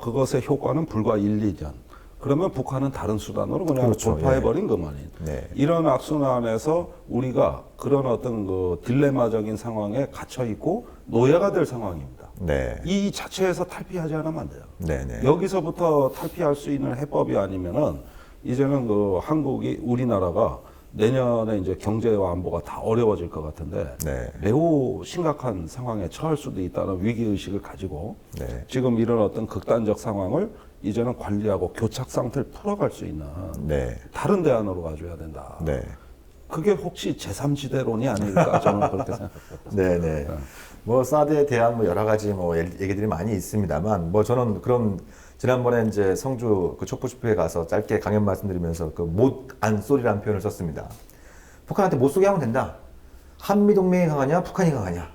그것의 효과는 불과 1, 2년. 그러면 북한은 다른 수단으로 그냥 그렇죠. 돌파해버린 것만인. 네. 이런 악순환에서 우리가 그런 어떤 딜레마적인 상황에 갇혀 있고 노예가 될 상황입니다. 네, 이 자체에서 탈피하지 않으면 안 돼요. 네, 네. 여기서부터 탈피할 수 있는 해법이 아니면은 이제는 한국이 우리나라가 내년에 이제 경제와 안보가 다 어려워질 것 같은데 네. 매우 심각한 상황에 처할 수도 있다는 위기 의식을 가지고 네. 지금 이런 어떤 극단적 상황을 이제는 관리하고 교착 상태를 풀어갈 수 있는 네. 다른 대안으로 가져야 된다. 네. 그게 혹시 제3지대론이 아닐까 저는 그렇게 생각합니다. 네네. 뭐 사드에 대한 뭐 여러 가지 뭐 얘기들이 많이 있습니다만 뭐 저는 그런 지난번에 이제 성주 그 촛불 집회에 가서 짧게 강연 말씀드리면서 그 못 안 쏘리라는 표현을 썼습니다. 북한한테 못 쏘게 하면 된다. 한미 동맹이 강하냐, 북한이 강하냐.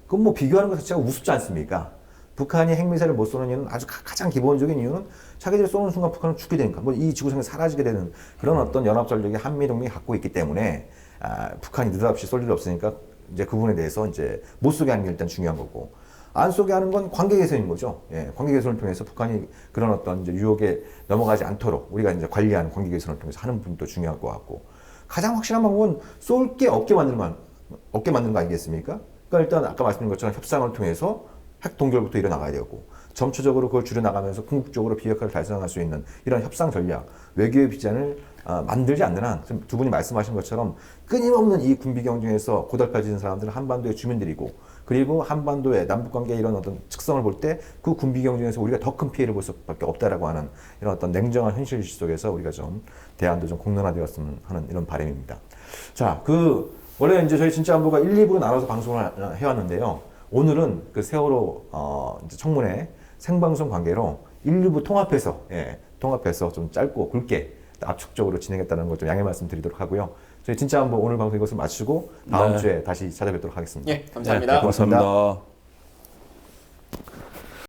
그건 뭐 비교하는 것 자체가 우습지 않습니까? 북한이 핵미사일을 못 쏘는 이유는 아주 가장 기본적인 이유는 자기들이 쏘는 순간 북한은 죽게 되니까 뭐 이 지구상에 사라지게 되는 그런 어떤 연합 전력이 한미 동맹이 갖고 있기 때문에 북한이 느닷없이 쏠 일이 없으니까 이제 그 부분에 대해서 이제 못 쏘게 하는 게 일단 중요한 거고 안 쏘게 하는 건 관계 개선인 거죠. 예, 관계 개선을 통해서 북한이 그런 어떤 이제 유혹에 넘어가지 않도록 우리가 이제 관리하는 관계 개선을 통해서 하는 부분도 중요할 것 같고 가장 확실한 방법은 쏠 게 없게 만드는 거 아니겠습니까? 그러니까 일단 아까 말씀드린 것처럼 협상을 통해서 핵 동결부터 일어나가야 되고 점차적으로 그걸 줄여나가면서 궁극적으로 비핵화를 달성할 수 있는 이런 협상 전략, 외교의 비전을 만들지 않는 한 두 분이 말씀하신 것처럼 끊임없는 이 군비 경쟁에서 고달파지는 사람들은 한반도의 주민들이고 그리고 한반도의 남북관계의 이런 어떤 특성을 볼 때 그 군비 경쟁에서 우리가 더 큰 피해를 볼 수밖에 없다라고 하는 이런 어떤 냉정한 현실 속에서 우리가 좀 대안도 좀 공론화되었으면 하는 이런 바람입니다. 자, 원래 이제 저희 진짜 안보가 1, 2부로 나눠서 방송을 해왔는데요. 오늘은 그 세월호 이제 청문회 생방송 관계로 1, 2부 통합해서 좀 짧고 굵게 압축적으로 진행했다는 걸 좀 양해 말씀드리도록 하고요. 저희 진짜 한번 오늘 방송 이것을 마치고 다음 네. 주에 다시 찾아뵙도록 하겠습니다. 예, 감사합니다. 네, 고맙습니다. 감사합니다.